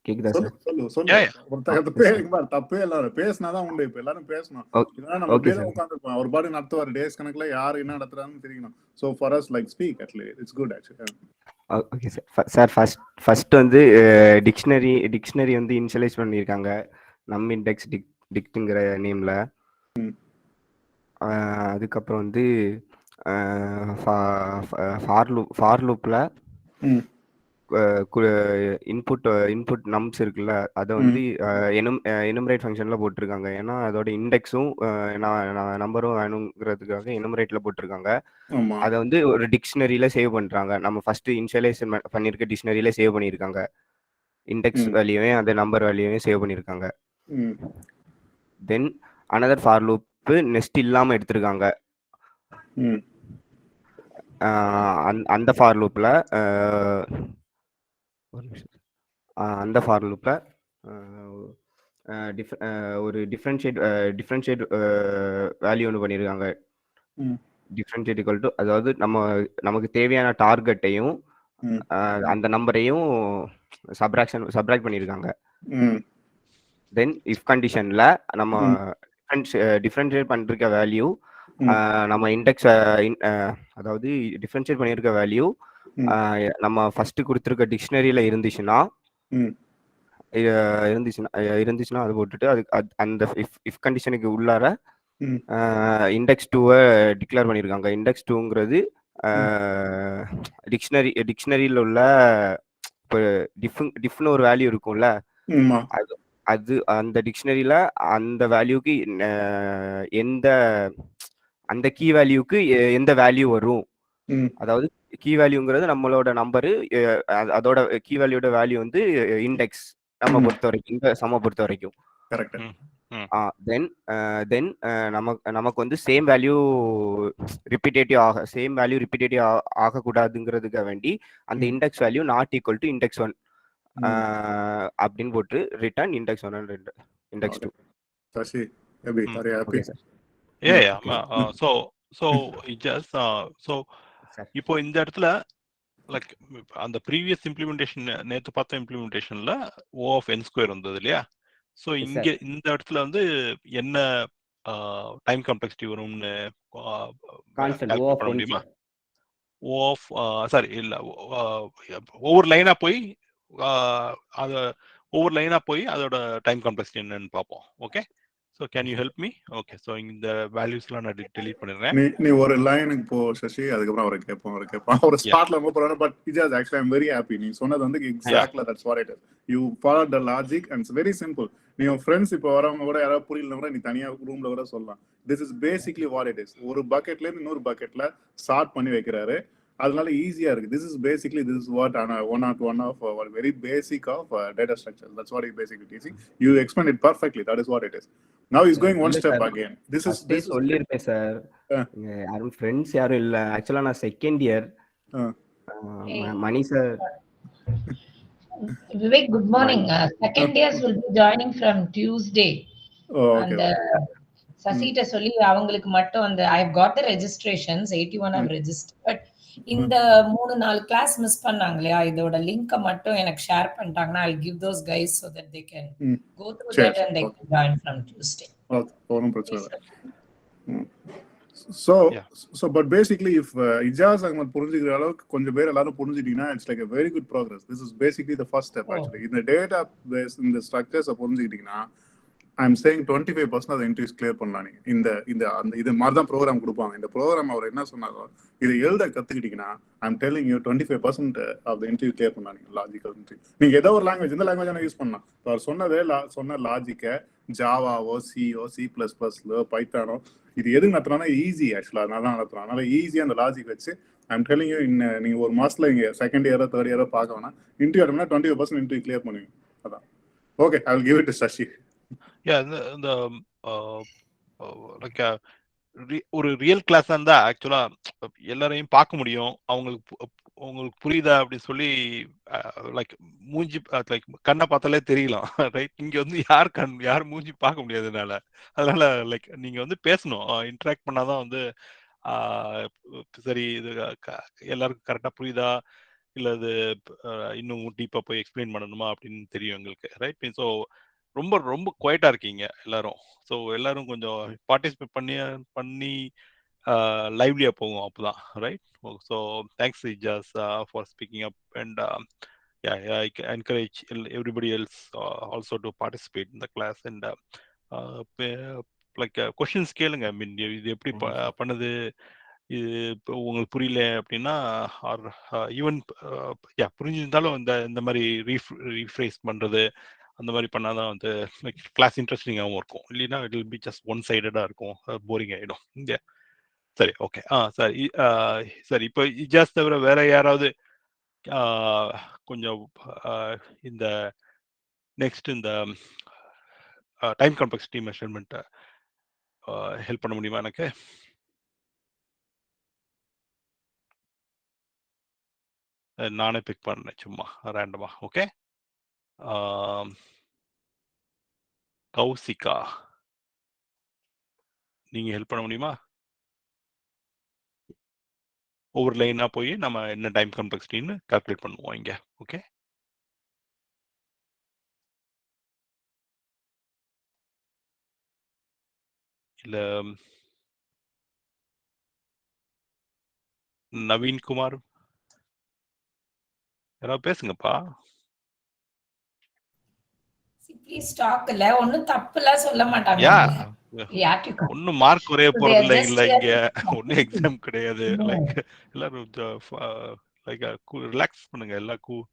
கேக்குதா சார்? சொல்லு. தப்பே எல்லாரும் பேசினாதான் உண்டு. இப்ப எல்லாரும் பேசணும். இதெல்லாம் நம்ம அப்படியே உட்காந்துருப்போம். ஒரு பாடி நடத்துவார் டேஸ் கணக்குல, யாரு என்ன நடத்துறான்னு தெரியணும். So for us like speak at least it's good actually. Okay sir. Sir first வந்து டிக்ஷனரி வந்து இனிஷியலைஸ் பண்ணியிருக்காங்க நம் இண்டெக்ஸ் டிக்ட்ங்கிற நேம்ல. அதுக்கப்புறம் வந்து ஃபார் லூப்ல இன்புட் நம்ஸ் இருக்குல்ல, அதை வந்து எனுமரேட் ஃபங்க்ஷன்ல போட்டிருக்காங்க. ஏன்னா அதோட இண்டெக்ஸும் நம்பரும் வேணுங்கிறதுக்காக எனுமரேட்ல போட்டிருக்காங்க. அதை வந்து ஒரு டிக்ஷனரியில சேவ் பண்றாங்க. நம்ம ஃபர்ஸ்ட் இனிஷியலைஸ் பண்ணிருக்க டிக்ஷனரியில சேவ் பண்ணிருக்காங்க. இண்டெக்ஸ் வேல்யூவையும் அந்த நம்பர் வேல்யூவையும் சேவ் பண்ணிருக்காங்க. Then another for loop nest இல்லாம எடுத்திருக்காங்க. அந்த ஃபார் லூப்ல ஒரு டிஃபரன்ஷியேட் வேல்யூ ஒன்று பண்ணியிருக்காங்க. டிஃபரன்ஷியேட் ஈக்குவல் டு, அதாவது நமக்கு தேவையான டார்கெட்டையும் அந்த நம்பரையும் சப்ராக்ட் பண்ணியிருக்காங்க. தென் இஃப் கண்டிஷன்ல நம்ம டிஃபரன்ஷியேட் பண்ணிருக்க வேல்யூ நம்ம இண்டெக்ஸ், அதாவது டிஃபரன்ஷியேட் பண்ணிருக்க வேல்யூ நம்ம ஃபர்ஸ்ட் கொடுத்துருக்க டிக்ஷனரியில இருந்துச்சுன்னா அது போட்டுட்டு அதுக்கு அந்த இஃப் கண்டிஷனுக்கு உள்ளார இண்டெக்ஸ் 2-வை டிக்ளேர் பண்ணியிருக்காங்க. இண்டெக்ஸ் 2ங்கிறது டிக்ஷனரியில் உள்ள இப்போ டிஃப்னு ஒரு வேல்யூ இருக்கும்ல, அது அந்த டிக்ஷனரியில அந்த வேல்யூக்கு அந்த கீ வேல்யூக்கு எந்த வேல்யூ வரும். அதாவது கீ வேல்யூங்கிறது நம்மளோட நம்பரு, அதோட கீ வேல்யூட வேல்யூ வந்து இண்டெக்ஸ் நம்ம பொறுத்த வரைக்கும், இந்த சம பொறுத்த வரைக்கும். தென் நமக்கு வந்து சேம் வேல்யூ ரிப்பீட்டேட்டிவ் ஆகக்கூடாதுங்கிறதுக்காக வேண்டி அந்த index value not equal to index 1 அப்படின்னு போட்டு ரிட்டர்ன் இண்டெக்ஸ் 1 அண்ட் இண்டெக்ஸ் 2. இப்போ இந்த இடத்துல லைக் அந்த ப்ரீவியஸ் இம்ப்ளிமெண்டேஷன், நேற்று பார்த்த இம்ப்ளிமெண்டேஷன்ல O of n ஸ்கொயர் வந்தது இல்லையா? ஸோ இங்க இந்த இடத்துல வந்து என்ன டைம் காம்ப்ளெக்சிட்டி வரும்னு கால்குலேட் பண்ண முடியுமா? ஒவ்வொரு லைனா போய் அதோட டைம் காம்ப்ளெக்சிட்டி என்னன்னு பார்ப்போம். Okay, so can you help me? Okay, so இந்த வேல்யூஸ்லாம் நான் delete பண்ணிடுறேன். நீ ஒரு லைனுக்கு போ சசி, அதுக்கு அப்புறம் கேட்பான் ஒரு ஸ்டார்ட்ல மூவ் பண்ணனும். But Ijaz actually I'm very happy. நீ சொன்னது வந்து exactly that's what it is. You followed the logic and it's very simple. நீ உன் ஃப்ரெண்ட்ஸ் இப்போ வரவங்க கூட யாராவது புரியலனா கூட நீ தனியா ரூம்ல கூட சொல்லலாம். This is basically what it is. ஒரு பக்கெட்ல இருந்து இன்னொரு பக்கெட்ல சார்ட் பண்ணி வைக்கிறாரு. அதனால ஈஸியா இருக்கு. This is what one of very basic of data structure. That's what it basically teaching. You explained it perfectly. That is what it is. Now he's going one step again. This is சொல்லிருப்பேன் sir. யாரும் friends யாரும் இல்ல. ஆக்சுவலா நான் second year. Mani sir. Vivek, good morning. Second years will be joining from Tuesday. Okay. And சசிட்ட சொல்லி அவங்களுக்கு மட்டும் அந்த I have got the registrations, 81 have registered. But இந்த 3-4 கிளாஸ் மிஸ் பண்ணாங்க இல்லையா, இதோட லிங்கை மட்டும் எனக்கு ஷேர் பண்ணிட்டாங்கன்னா I'll give those guys so that they can go through that and they can join from Tuesday. ஒன்றும் பிரச்சனை இல்லை. So but basically if Ijaz Ahmed புரிஞ்சுக்கிற அளவுக்கு கொஞ்சம் பேர் எல்லாரும் புரிஞ்சுக்கிட்டீங்கன்னா it's like a very good progress. This is basically the first step actually. இந்த data base இந்த ஸ்ட்ரக்சர்ஸை புரிஞ்சுக்கிட்டீங்கன்னா ஐம் சேயிங் 25% அந்த இன்டர்வியூஸ் கிளியர் பண்ணலாம். நீங்க இது மாதிரி தான் ப்ரோக்ராம் கொடுப்பாங்க. இந்த ப்ரோக்ராம் அவர் என்ன சொன்னாரோ இது எழுத கத்துக்கிட்டீங்கன்னா I'm telling you 25% of the interview clear பண்ணலாம். நீங்க லாஜிக்கல் இன்டர்வியூ நீங்க ஏதோ ஒரு லாங்குவேஜ் இந்த லாங்குவேஜ் யூஸ் பண்ணலாம். அவர் சொன்ன லாஜிக்கை ஜாவாவோ சிஓ C++லோ பைத்தானோ இது எது நடத்துறாங்கன்னா ஈஸி. ஆக்சுவலா அதனால தான் நடத்துறோம். அதனால ஈஸியா அந்த லாஜிக் வச்சு ஐம் டெல்லிங் யூ நீங்க ஒரு மாசத்துல நீங்க செகண்ட் இயரோ தேர்ட் இயரோ பார்க்க வேணா இன்டர்வியூ எடுனா 25% இன்டர்வியூ கிளியர் பண்ணுவீங்க. அதான். Okay, I will give it to Sasi. இந்த லைக் ஒரு ரியல் கிளாஸா இருந்தா ஆக்சுவலா எல்லாரையும் பார்க்க முடியும். உங்களுக்கு புரியுதா அப்படின்னு சொல்லி லைக் மூஞ்சி லைக் கண்ணை பார்த்தாலே தெரியலாம். ரைட், இங்க வந்து யார் மூஞ்சி பார்க்க முடியாதுனால அதனால லைக் நீங்க வந்து பேசணும், இன்டராக்ட் பண்ணாதான் வந்து சரி இது எல்லாருக்கும் கரெக்டா புரியுதா இல்ல அது இன்னும் டீப்பா போய் எக்ஸ்பிளைன் பண்ணணுமா அப்படின்னு தெரியும் எங்களுக்கு. ரைட், ஸோ ரொம்ப ரொம்ப குவைட்டா இருக்கீங்க எல்லாரும். ஸோ எல்லாரும் கொஞ்சம் பார்ட்டிசிபேட் பண்ணி லைவ்லியா போகும் அப்போதான். Right, so thanks Ijaz for speaking up and I encourage everybody else also to participate in the class and like questions கேளுங்க. ஐ மீன் இது எப்படி பண்ணுது, இது இப்போ உங்களுக்கு புரியல அப்படின்னா ஆர் ஈவன் புரிஞ்சிருந்தாலும் இந்த மாதிரி ரீஃப்ரேஸ் பண்றது அந்த மாதிரி பண்ணாதான் வந்து கிளாஸ் இன்ட்ரெஸ்டிங்காகவும் இருக்கும். இல்லைன்னா it will be just one சைடடா இருக்கும், போரிங் ஆயிடும். சரி, ஓகே. சரி, இப்போ இஜாஸ் தவிர வேற யாராவது கொஞ்சம் இந்த நெக்ஸ்ட் இந்த டைம் காம்ப்ளெக்சிட்டி மெஷர்மெண்ட் ஹெல்ப் பண்ண முடியுமா எனக்கு? நானே பிக் பண்ணேன் சும்மா ரேண்டமா. ஓகே, கௌசிகா நீங்க ஹெல்ப் பண்ண முடியுமா? ஒவ்வொரு லைனா போய் நம்ம என்ன டைம் காம்ப்ளெக்சிட்டின்னு கால்குலேட் பண்ணுவோம் இங்க. ஓகே, இல்ல நவீன்குமார் யாராவது பேசுங்கப்பா. Please talk. இல்ல ஒன்னும் தப்புலாம் சொல்ல மாட்டாங்க. ஒன்னும் மார்க் குறைய போறது இல்ல இங்க. ஒன்னும் எக்ஸாம் கிடையாது. லைக் எல்லாரும் லைக் ரிலாக்ஸ் பண்ணுங்க எல்லாருக்கும்.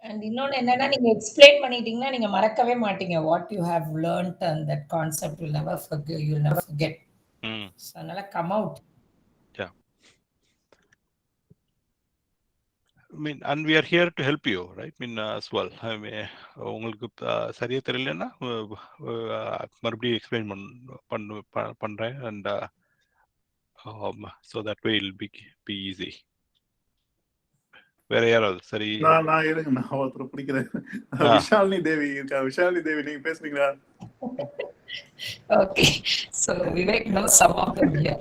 And இன்னொன்னு என்னன்னா நீங்க எக்ஸ்பிளைன் பண்ணிட்டீங்கன்னா நீங்க மறக்கவே மாட்டீங்க. What you have learned and that concept will never forget. So அதனால come out. I mean, and we are here to help you, right? I mean, as well. I mean, உங்களுக்கு சரியா தெரியலன்னா மறுபடியும் எக்ஸ்பிளைன் பண்றேன் and so that way it will be easy. வேற யாராவது? சரி, நான் இருங்க, நான் ஒருத்தர் பிடிக்கிறேன். விஷாலினி தேவி இருக்கா. விஷாலினி தேவி நீங்க பேசுறீங்களா? Okay, so Vivek knows some of them here.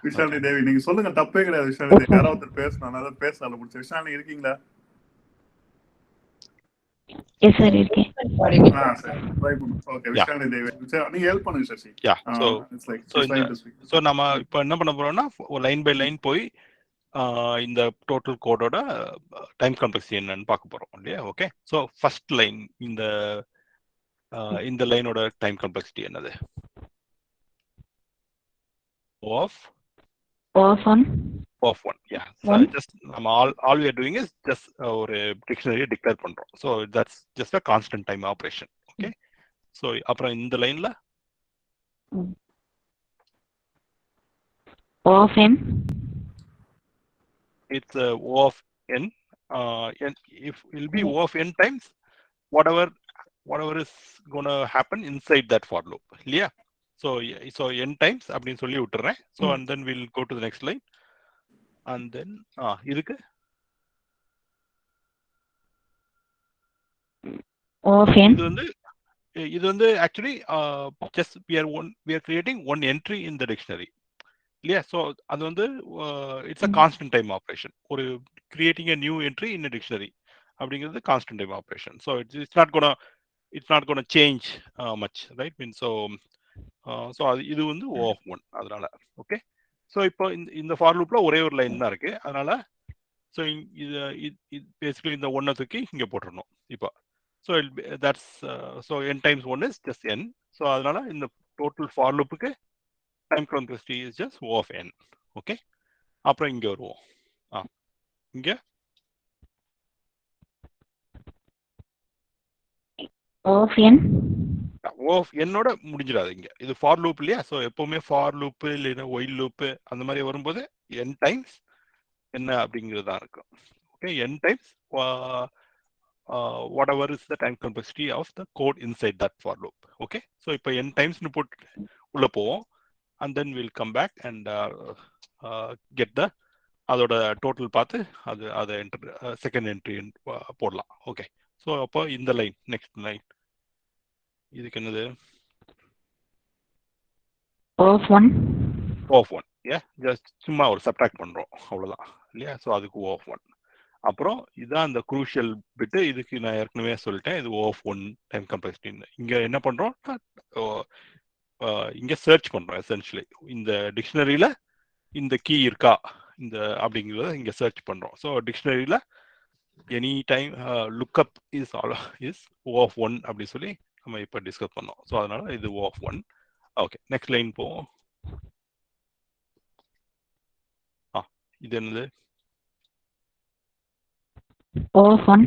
Vishalini தேவி நீங்க சொல்லுங்க, தப்பே கிடையாது. விஷாலினி தேவி யாராவது ஒருத்தர் பேசணும், நான் பேசல முடிச்ச. விஷாலினி இருக்கீங்களா? எஸ் சார் இருக்கேன். சரி, ட்ரை பண்ணுங்க. ஓகே, விஷாலினி தேவி நீங்க ஹெல்ப் பண்ணுங்க சசி. சோ நாம இப்போ என்ன பண்ண போறோம்னா லைன் பை லைன் போய் இந்த டோட்டல் கோடோட டைம் காம்ப்ளெக்சிட்டி என்னன்னு பார்க்க போறோம் இல்லையா? ஓகே, ஸோ ஃபர்ஸ்ட் லைன் இந்த லைனோட டைம் காம்ப்ளெக்சிட்டி என்னது? of 1. Yeah, so just all we are doing is just ஒரு டிக்ஷனரியை டிக்ளேர் பண்றோம். So that's just a constant time operation. Okay, so அப்புறம் இந்த லைன்ல O of n, it's O of n. If it will be O of n times whatever is going to happen inside that for loop. இல்லையா? So n times அப்படின்னு சொல்லி விட்டுறேன். So and then we'll go to the next line and then இதுக்கு O of n, இது வந்து actually just we are creating one entry in the dictionary இல்லையா? So அது வந்து it's a constant time operation. ஒரு creating a new entry in a dictionary அப்படிங்கிறது constant time operation. So it's not gonna change much, right? I mean, so இது வந்து O of 1 அதனால. Okay, so இப்போ இந்த ஃபார் லூப்ல ஒரே ஒரு லைன் தான் இருக்கு. அதனால ஸோ இது பேசிக்கலி இந்த ஒன்னை தூக்கி இங்கே போட்டுடணும் இப்போ. So that's so n times 1 is just n. So அதனால இந்த டோட்டல் ஃபார் லூப்புக்கு time complexity is just O of n. Okay, அப்புறம் இங்கே வருவோம். இங்கே O of n. O of n-ஓட முடிஞ்சிடாது இங்கே. இது ஃபார் லூப் இல்லையா? ஸோ எப்பவுமே ஃபார் லூப்பு இல்லைன்னா ஒயில் லூப்பு அந்த மாதிரி வரும்போது n டைம்ஸ் என்ன அப்படிங்கிறது தான் இருக்கும். Okay, n times whatever is the time complexity of the code inside that for loop. Okay, so இப்போ n times nu போட்டு உள்ள போவோம், and then we'll come back and get the அதோட டோட்டல் பார்த்து அதை செகண்ட் என்ட்ரி போடலாம். Okay, so அப்போ இந்த லைன் நெக்ஸ்ட் லைன் இதுக்கு என்னது? O of 1. O of 1. Just சும்மா ஒரு சப்ட்ராக்ட் பண்றோம் அவ்வளவுதான் இல்லையா? ஸோ அதுக்கு O of 1. அப்புறம் இதான் அந்த குரூஷியல் பிட்டு. இதுக்கு நான் ஏற்கனவே சொல்லிட்டேன், இது O of 1 டைம் காம்ப்ளெக்சிட்டி. இங்க என்ன பண்றோம், இங்க சர்ச் பண்றோம். எசென்ஷியலி இந்த டிக்ஷனரியில இந்த கீ இருக்கா இந்த அப்படிங்கிறத இங்க சர்ச் பண்றோம். ஸோ டிக்ஷனரியில any time lookup is O of 1 அப்படி சொல்லி நம்ம இப்போ டிஸ்கஸ் பண்ணோம். ஸோ அதனால இது O of 1. Okay, next line போவோம். இது என்னது? O of 1.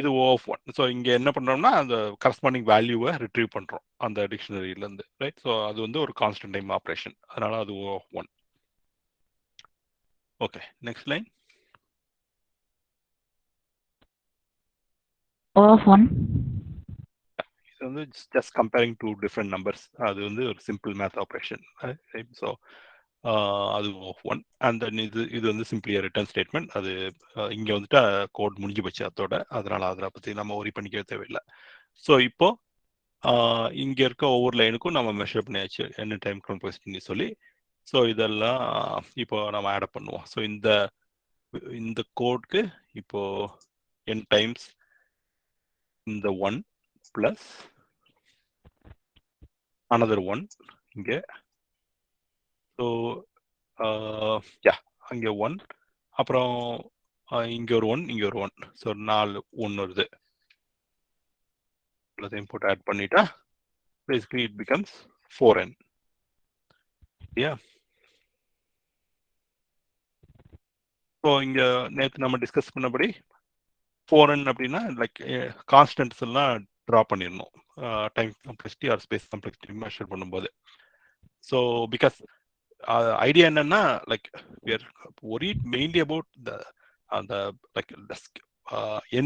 இது O of 1. ஸோ இங்க என்ன பண்றோம்னா அந்த கரஸ்பாண்டிங் வேல்யூவை ரிட்ரீவ் பண்றோம் அந்த டிக்ஷனரியில இருந்து, ரைட்? ஸோ அது வந்து ஒரு கான்ஸ்டன்ட் டைம் ஆப்ரேஷன், அதனால அது O of 1. Okay, next line. O of 1. இது வந்து just comparing two different numbers. அது வந்து ஒரு சிம்பிள் மேத் ஆப்ரேஷன். ஸோ அது O of 1. அண்ட் தென் இது வந்து சிம்பிளி ரிட்டர்ன் ஸ்டேட்மெண்ட். அது இங்கே வந்துட்டு கோட் முடிஞ்சு போச்சு அதோட, அதனால அதை பற்றி நம்ம ஒரி பண்ணிக்கவே தேவையில்லை. ஸோ இப்போ இங்கே இருக்க ஒவ்வொரு லைனுக்கும் நம்ம மெஷர் பண்ணியாச்சு என்ன டைம் காம்ப்ளெக்சிட்டின்னு சொல்லி. ஸோ இதெல்லாம் இப்போ நம்ம ஆட் பண்ணுவோம். ஸோ இந்த கோட்க்கு இப்போ n டைம்ஸ் இந்த 1 ப்ளஸ் another 1 இங்கே. ஸோ அங்கே 1, அப்புறம் இங்கே ஒரு 1, இங்கே ஒரு 1. ஸோ 4 1 வருது. எல்லாத்தையும் போட்டு ஆட் பண்ணிட்டா basically it becomes 4n. So இங்கே நேற்று நம்ம டிஸ்கஸ் பண்ணபடி 4n அப்படின்னா லைக் கான்ஸ்டன்ட்ஸ் எல்லாம் ட்ரா பண்ணிடணும் time complexity or space complexity measure பண்ணும்போது. ஸோ பிகாஸ் ஐடியா என்னன்னா like we are worried mainly about அந்த லைக்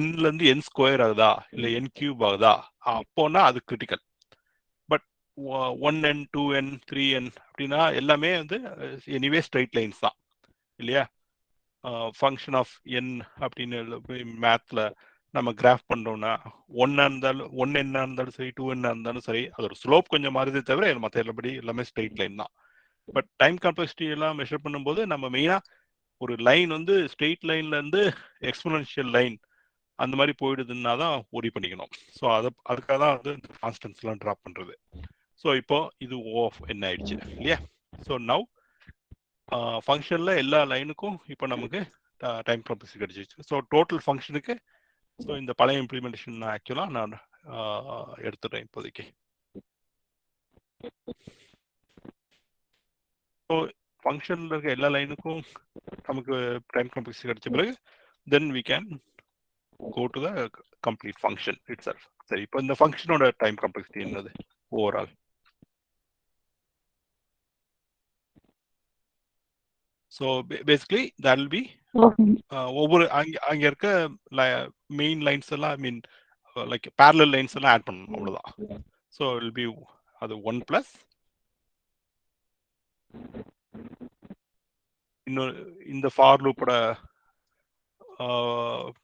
nலேருந்து n ஸ்கொயர் ஆகுதா இல்லை n கியூப் ஆகுதா அப்போனா அது critical. But 1n 2n 3n அப்படின்னா எல்லாமே வந்து எனிவே ஸ்ட்ரைட் லைன்ஸ் தான் இல்லையா? ஃபங்க்ஷன் ஆஃப் n அப்படின்னு மேத்ல நம்ம கிராஃப் பண்ணோம்னா 1 இருந்தாலும் 1n இருந்தாலும் சரி 2n இருந்தாலும் சரி அதோட ஸ்லோப் கொஞ்சம் மாறுதே தவிர மற்ற எல்லாபடி எல்லாமே ஸ்ட்ரைட் லைன் தான். பட் டைம் காம்ப்ளெக்சிட்டி எல்லாம் மெஷர் பண்ணும்போது நம்ம மெயினா ஒரு லைன் வந்து ஸ்ட்ரெயிட் லைன்ல இருந்து எக்ஸ்போனன்ஷியல் லைன் அந்த மாதிரி போயிடுதுன்னா தான் ஒரி பண்ணிக்கணும். ஸோ அதுக்காக தான் வந்து கான்ஸ்டன்ட்ஸ் எல்லாம் ட்ராப் பண்றது. ஸோ இப்போ இது O of n ஆயிடுச்சு இல்லையா? ஸோ நவ் ஃபங்க்ஷன்ல எல்லா லைனுக்கும் இப்போ நமக்கு டைம் காம்ப்ளெக்சிட்டி கிடைச்சிச்சு. ஸோ டோட்டல் ஃபங்க்ஷனுக்கு ஸோ இந்த பழைய இம்ப்ளிமெண்டேஷன் ஆக்சுவலாக நான் எடுத்துடுறேன் இப்போதைக்கு. ஸோ ஃபங்க்ஷனில் இருக்க எல்லா லைனுக்கும் நமக்கு டைம் காம்ப்ளெக்சிட்டி கிடைச்ச பிறகு then we can go to the complete function itself. சரி, இப்போ இந்த ஃபங்க்ஷனோட டைம் காம்ப்ளெக்சிட்டி என்னது overall? So basically that will be ஒவ்வொரு அங்கே இருக்க மெயின் லைன்ஸ் எல்லாம் I mean like parallel lines எல்லாம் ஆட் பண்ணணும் அவ்வளோதான். ஸோ வில் பி அது 1 ப்ளஸ் இன்னொரு இந்த ஃபார் லூப்போட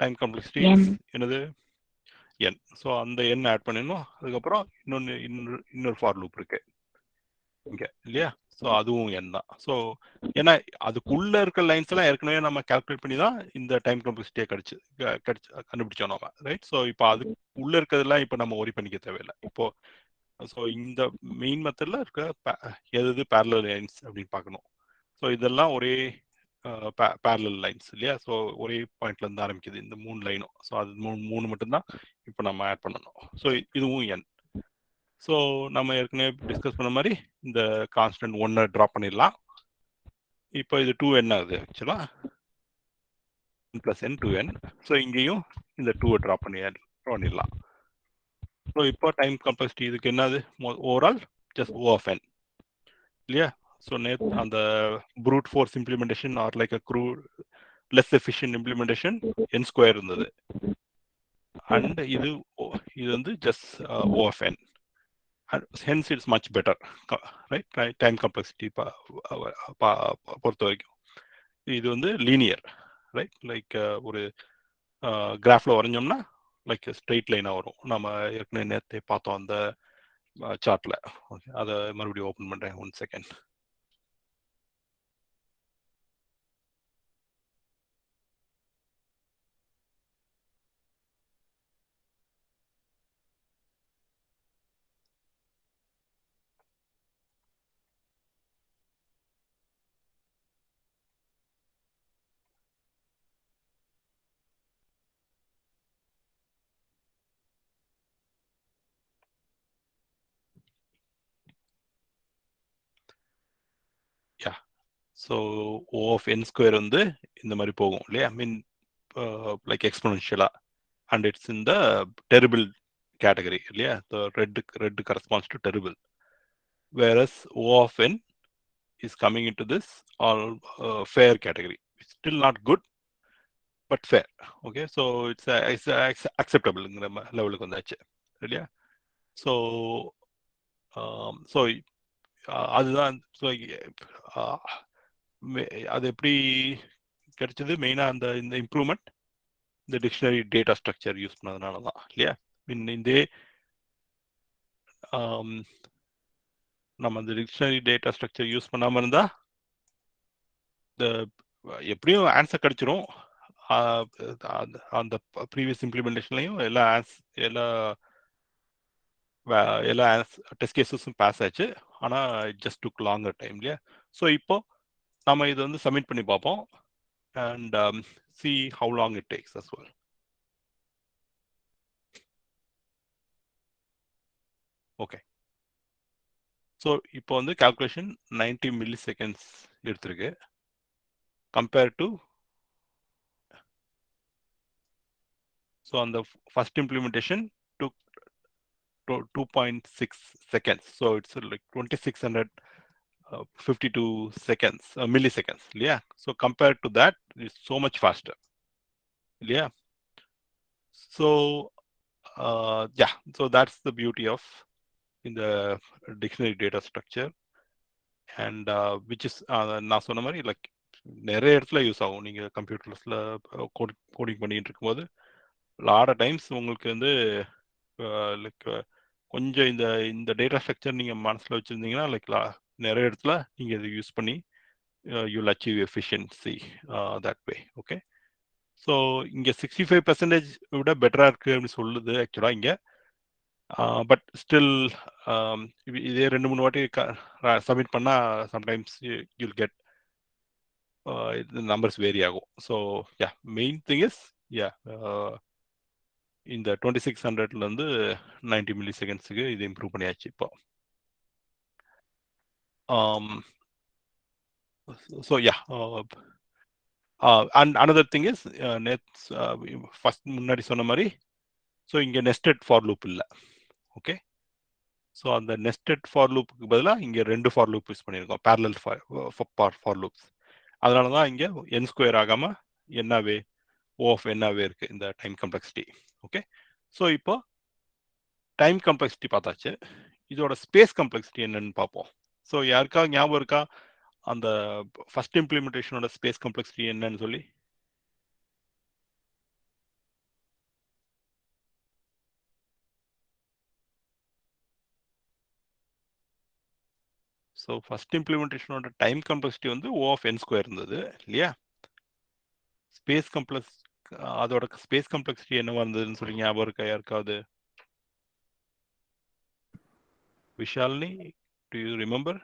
டைம் காம்ப்ளெக்சிட்டி என்னது n. ஸோ அந்த n ஆட் பண்ணிடணும். அதுக்கப்புறம் இன்னொரு ஃபார் லூப் இருக்கு இங்க இல்லையா? ஸோ அதுவும் n தான். ஸோ ஏன்னா அதுக்குள்ள இருக்க லைன்ஸ் எல்லாம் ஏற்கனவே நம்ம கால்குலேட் பண்ணி தான் இந்த டைம் காம்ப்ளெக்சிட்டியை கண்டுபிடிச்சோம் நம்ம, ரைட்? ஸோ இப்போ அது உள்ள இருக்கிறதெல்லாம் இப்போ நம்ம ஒரி பண்ணிக்க தேவையில்லை இப்போ. ஸோ இந்த மெயின் மெத்தட்ல இருக்க எது பேரலல் லைன்ஸ் அப்படின்னு பார்க்கணும். ஸோ இதெல்லாம் ஒரே பேரலல் லைன்ஸ் இல்லையா. ஸோ ஒரே பாயிண்ட்ல இருந்து ஆரம்பிக்குது இந்த 3 லைனும். ஸோ அது மூணு மட்டும்தான் இப்போ நம்ம ஆட் பண்ணணும். ஸோ இதுவும் n. ஸோ நம்ம ஏற்கனவே டிஸ்கஸ் பண்ண மாதிரி இந்த கான்ஸ்டன்ட் 1 ட்ராப் பண்ணிடலாம். இப்போ இது 2n ஆகுது ஆக்சுவலா, +n 2n. ஸோ இங்கேயும் இந்த 2 ட்ராப் பண்ணிடலாம். ஸோ இப்போ டைம் காம்ப்ளெக்சிட்டி இதுக்கு என்னது overall just O of n இல்லையா. ஸோ அந்த brute force implementation or like a less efficient implementation n² இருந்தது. அண்ட் இது வந்து just O of n. Hence it's much better, right. Time complexity பொறுத்த வரைக்கும் இது வந்து லீனியர், ரைட். லைக் ஒரு கிராஃப்ல வரைஞ்சோம்னா லைக் ஸ்ட்ரெயிட் லைனா வரும். நம்ம ஏற்கனவே நேரத்தை பார்த்தோம் அந்த சார்ட்ல. ஓகே, அதை மறுபடியும் ஓபன் பண்றேன். 1 second. Yeah, so O of n² வந்து இந்த மாதிரி போகும் இல்லையா. ஐ மீன் லைக் எக்ஸ்போனென்ஷியலா. And it's in the terrible category இல்லையா. Red corresponds to terrible. whereas O of n is coming into this all fair category. It's still not good, but fair. Okay, so it's acceptable லெவலுக்கு வந்தாச்சு இல்லையா. So so அதுதான். So அது எப்படி கிடைச்சது? மெயினா இந்த இம்ப்ரூவ்மெண்ட் இந்த டிக்ஷனரி டேட்டா ஸ்ட்ரக்சர் யூஸ் பண்ணதுனால தான் இல்லையா. இந்த நம்ம இந்த டிக்ஷனரி டேட்டா ஸ்ட்ரக்சர் யூஸ் பண்ணாம இருந்தா எப்படியும் ஆன்சர் கிடைச்சிரும். அந்த ப்ரீவியஸ் இம்ப்ளிமெண்டேஷன்லையும் எல்லா டெஸ்ட் கேசஸும் பாஸ் ஆச்சு. ஆனா it just took longer time இல்லையா. ஸோ இப்போ நம்ம இது வந்து சப்மிட் பண்ணி பார்ப்போம் and see how long it takes as well. Okay, so இப்போ வந்து கால்குலேஷன் 90 milliseconds எடுத்திருக்கு. கம்பேர் டு ஸோ அந்த first implementation took 2.6 seconds. So it's like 2652 seconds, milliseconds. Yeah. So compared to that, it's so much faster. Yeah. So yeah. So that's the beauty of in the dictionary data structure, and which is நான் சொன்ன மாதிரி like நிறைய இடத்துல use ஆகும். நீங்க கம்ப்யூட்டர்ஸ்ல coding பண்ணிட்டு இருக்கும்போது lot of times உங்களுக்கு வந்து லைக் கொஞ்சம் இந்த டேட்டா ஸ்ட்ரக்சர் நீங்க மனசுல வச்சிருந்தீங்கன்னா லைக் நிறைய இடத்துல நீங்க இதை யூஸ் பண்ணி you'll achieve efficiency that way. Okay, so இங்க 65% விட பெட்டரா இருக்கு அப்படின்னு சொல்லுது ஆக்சுவலா இங்க. பட் ஸ்டில் இதே 2-3 வாட்டி சப்மிட் பண்ணா sometimes you'll get numbers vary ஆகும். So yeah, main thing is yeah இந்த 2600ல இருந்து 90 millisecondsக்கு இது இம்ப்ரூவ் பண்ணியாச்சு இப்போ. So yeah, and another thing is first முன்னாடி சொன்ன மாதிரி ஸோ இங்க நெஸ்டட் ஃபார் லூப் இல்லை. ஓகே, ஸோ அந்த நெஸ்டட் ஃபார் லூப்புக்கு பதிலாக இங்க 2 ஃபார் லூப் யூஸ் பண்ணியிருக்கோம், பேரலல் ஃபார் லூப்ஸ். அதனால தான் இங்க n² ஆகாம என்னாவே O of என்னாவே இருக்கு இந்த டைம் காம்ப்ளெக்சிட்டி. ஓகே, ஸோ இப்போ டைம் காம்ப்ளெக்சிட்டி பார்த்தாச்சு. இதோட ஸ்பேஸ் காம்ப்ளெக்சிட்டி என்னன்னு பார்ப்போம். ஸோ யாருக்கா ஞாபகம் இருக்கா அந்த ஃபர்ஸ்ட் இம்ப்ளிமெண்டேஷனோட ஸ்பேஸ் காம்ப்ளெக்சிட்டி என்னன்னு சொல்லி? ஸோ ஃபர்ஸ்ட் இம்ப்ளிமெண்டேஷனோட டைம் காம்ப்ளெக்சிட்டி வந்து O of n² இருந்தது இல்லையா. ஸ்பேஸ் காம்ப்ளெக்ஸ் அதோட ஸ்பேஸ் காம்ப்ளெக்சிட்டி என்னவா இருந்ததுன்னு சொல்லி ஞாபகம் இருக்கா யாருக்காவது? Vishalini, to you remember?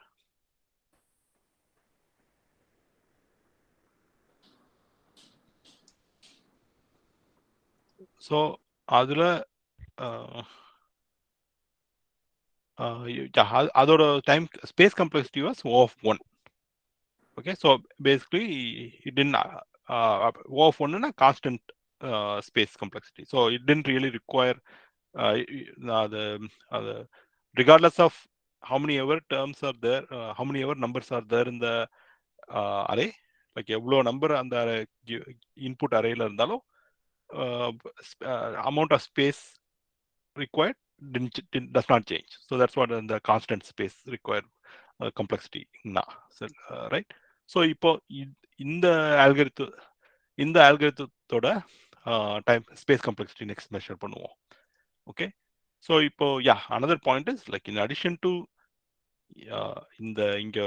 So அதில் அதோட time space complexity was O of 1. Okay, so basically it didn't O of 1 in a constant space complexity, so it didn't really require the regardless of how many ever terms are there, how many ever numbers are there in the array, like எவ்வளோ number அந்த input அரேல இருந்தாலும் amount of space required does not change. So that's what the constant space required complexity right. So இப்போ இந்த algorithm time space complexity next measure பண்ணுவோம். Okay, so இப்போ another point is like in addition to இங்க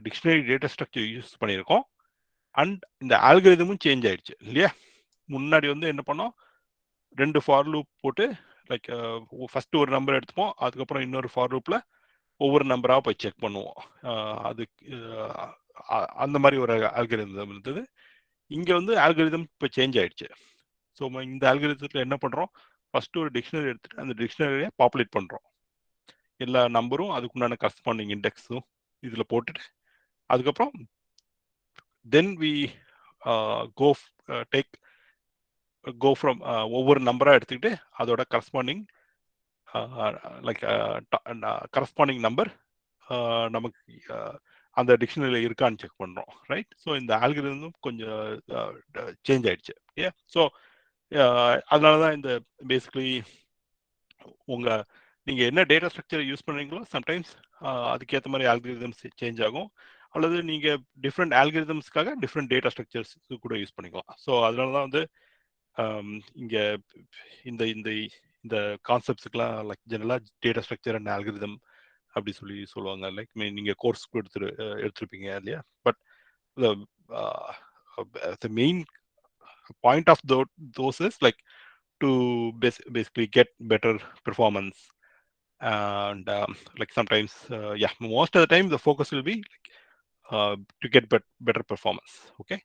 dictionary data structure use பண்ணியிருக்கோம் and இந்த ஆல்கரிதமும் change ஆயிடுச்சு இல்லையா. முன்னாடி என்ன பண்ணோம், 2 ஃபார் லூப் போட்டு லைக் ஃபர்ஸ்ட் ஒரு நம்பர் எடுத்துப்போம், அதுக்கப்புறம் இன்னொரு ஃபார் லூப்ல ஒவ்வொரு நம்பரா போய் செக் பண்ணுவோம். அது அந்த மாதிரி ஒரு ஆல்கரிதம் இருந்தது. இங்க ஆல்கரிதம் இப்போ சேஞ்ச் ஆயிடுச்சு. ஸோ இந்த ஆல்கரிதத்தில் என்ன பண்றோம், ஃபர்ஸ்ட் ஒரு டிக்ஷனரி எடுத்துட்டு அந்த டிக்ஷனரியை பாப்புலேட் பண்றோம். எல்லா நம்பரும் அதுக்குண்டான கரஸ்பாண்டிங் இண்டெக்ஸும் இதுல போட்டுட்டு அதுக்கப்புறம் then we go from ஒவ்வொரு நம்பரா எடுத்துக்கிட்டு அதோட கரஸ்பாண்டிங் லைக் கரஸ்பாண்டிங் நம்பர் நமக்கு அந்த டிக்ஷனரியில இருக்கான்னு செக் பண்றோம், ரைட். ஸோ இந்த ஆல்கரிதம் கொஞ்சம் சேஞ்ச் ஆயிடுச்சு. ஸோ அதனாலதான் இந்த பேசிக்கலி நீங்க என்ன டேட்டா ஸ்ட்ரக்சர் யூஸ் பண்றீங்களோ சம்டைம்ஸ் அதுக்கேற்ற மாதிரி ஆல்கரிதம்ஸ் சேஞ்ச் ஆகும், அல்லது நீங்க டிஃப்ரெண்ட் ஆல்கரிதம்ஸ்க்காக டிஃப்ரெண்ட் டேட்டா ஸ்ட்ரக்சர்ஸ் கூட யூஸ் பண்ணிக்கலாம். ஸோ அதனாலதான் இங்க இந்த இந்த இந்த கான்செப்ட்ஸ்க்குலாம் லைக் ஜெனரலா டேட்டா ஸ்ட்ரக்சர் அண்ட் ஆல்கரிதம் அப்படி சொல்லுவாங்க. லைக் நீங்க கோர்ஸ் எடுத்திருப்பீங்க இல்லையா. But the main point of those is like to basically get better performance, and like sometimes most of the time the focus will be like, to get better performance. Okay,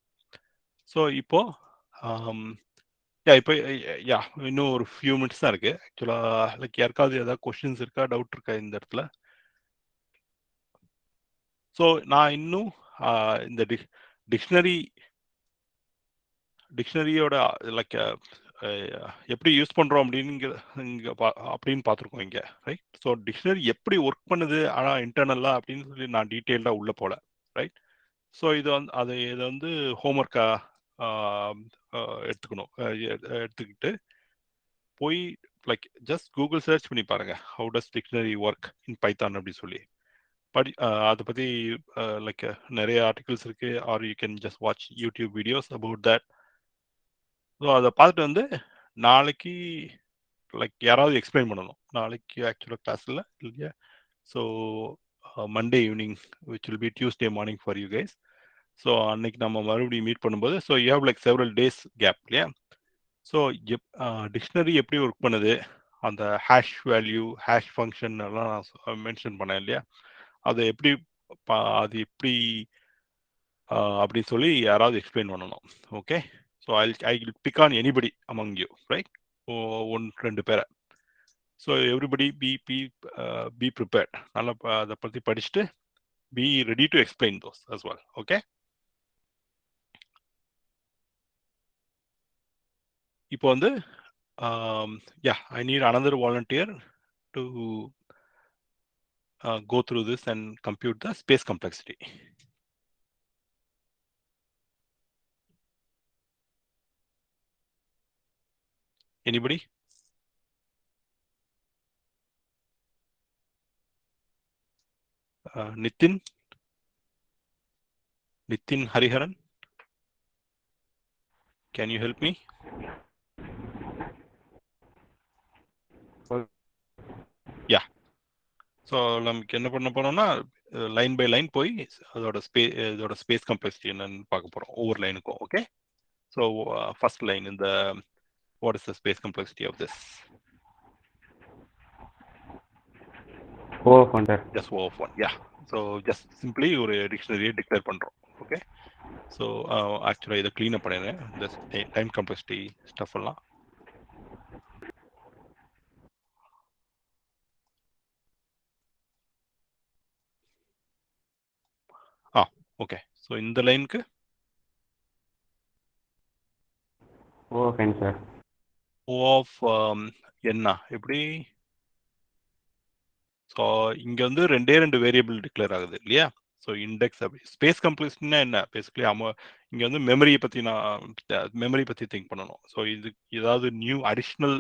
so இப்போ இப்போ இன்னும் ஒரு few minutes தான் இருக்கு ஆக்சுவலா. Like யாருக்காவது ஏதாவது questions இருக்கா, டவுட் இருக்கா இந்த இடத்துல? ஸோ நான் இன்னும் இந்த டிக்ஷனரியோட லைக் எப்படி யூஸ் பண்றோம் அப்படின்னு பார்த்துருக்கோம் இங்க, ரைட். ஸோ டிக்ஷனரி எப்படி ஒர்க் பண்ணுது ஆனா இன்டர்னலா அப்படின்னு சொல்லி நான் டீட்டெயில்டா உள்ள போல, ரைட். ஸோ இதை ஹோம்ஒர்க்கா எடுத்துக்கிட்டு போய் லைக் ஜஸ்ட் கூகுள் சர்ச் பண்ணி பாருங்க, how does dictionary work in Python அப்படி சொல்லி அதை பத்தி லைக் நிறைய ஆர்டிகல்ஸ் இருக்கு, are you can just watch YouTube videos about that. So அதை பார்த்துட்டு நாளைக்கு லைக் யாராவது எக்ஸ்பிளைன் பண்ணணும். நாளைக்கு ஆக்சுவலாக கிளாஸ்ல இல்லையா. So Monday evening which will be Tuesday morning for you guys. So அன்னைக்கு நம்ம மறுபடியும் மீட் பண்ணும்போது so you have like several days gap இல்லையா. ஸோ டிக்ஷனரி எப்படி ஒர்க் பண்ணுது, அந்த ஹேஷ் வேல்யூ ஹேஷ் ஃபங்க்ஷன் எல்லாம் நான் மென்ஷன் பண்ணேன் இல்லையா. அது எப்படி அப்படின்னு சொல்லி யாராவது எக்ஸ்பிளைன் பண்ணணும். Okay, so I will pick on anybody among you, right. 1-2 பேரை. So everybody be prepared. நல்லா அதை பற்றி படிச்சுட்டு be ready to explain those as well. Okay, இப்போ I need another volunteer to go through this and compute the space complexity. Anybody? Nitin Hariharan, can you help me? Yeah. So நமக்கு என்ன பண்ண போறோம்னா line by line போய் அதோட space complexity என்னன்னு பார்க்க போறோம் ஒவ்வொரு லைனுக்கும். ஓகே, ஸோ ஃபர்ஸ்ட் லைன் இந்த what is the space complexity of this? O of 1. Just O of 1. Yeah. So just simply ஒரு டிக்ஷனரியை டிக்ளேர் பண்றோம். ஓகே, ஸோ ஆக்சுவலாக இதை க்ளீன் அப் பண்ணிடுறேன் இந்த டைம் காம்ப்ளெக்சிட்டி ஸ்டஃப் எல்லாம். ஓகே, ஸோ இந்த லைனுக்கு O of n sir. O of என்ன எப்படி? ஸோ இங்க வந்து ரெண்டு வேரியபிள் டிக்ளேர் ஆகுது இல்லையா? ஸோ இண்டெக்ஸ் அப்படி ஸ்பேஸ் கம்ப்ளெக்சிட்டினா என்ன? பேசிக்கலி இங்க வந்து மெமரியை பத்தி மெமரி பத்தி திங்க் பண்ணணும். ஸோ இது ஏதாவது நியூ அடிஷ்னல்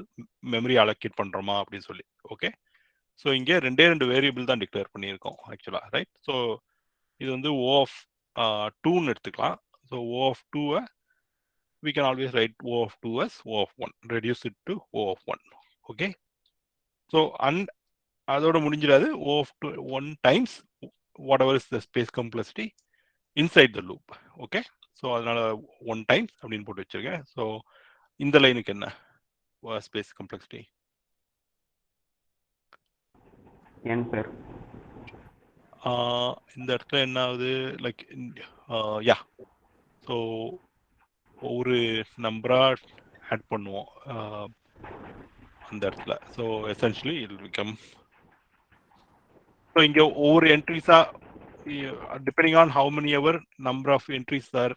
மெமரி அலோகேட் பண்றோமா அப்படின்னு சொல்லி. ஓகே, ஸோ இங்கே ரெண்டு வேரியபிள் தான் டிக்ளேர் பண்ணியிருக்கோம் ஆக்சுவலா, ரைட்? ஸோ இது வந்து ஓ ஆஃப் 2ன்னு எடுத்துக்கலாம். So O of 2 we can always write O of 2 as O of 1, reduce it to O of 1. Okay, so and அதோட முடிஞ்சிடாது. O of 1 times whatever is the space complexity inside the loop. Okay, so அதனால 1 times அப்படின்னு போட்டு வச்சிருக்கேன். So இந்த லைனுக்கு என்ன space complexity? n sir. இந்த இடத்துல என்ன ஆகுது? லைக் யா, ஸோ ஒரு நம்பரா ஆட் பண்ணுவோம் அந்த இடத்துல. So essentially it will become, so இங்கே ஒவ்வொரு என்ட்ரிஸா depending on how many ever number of entries are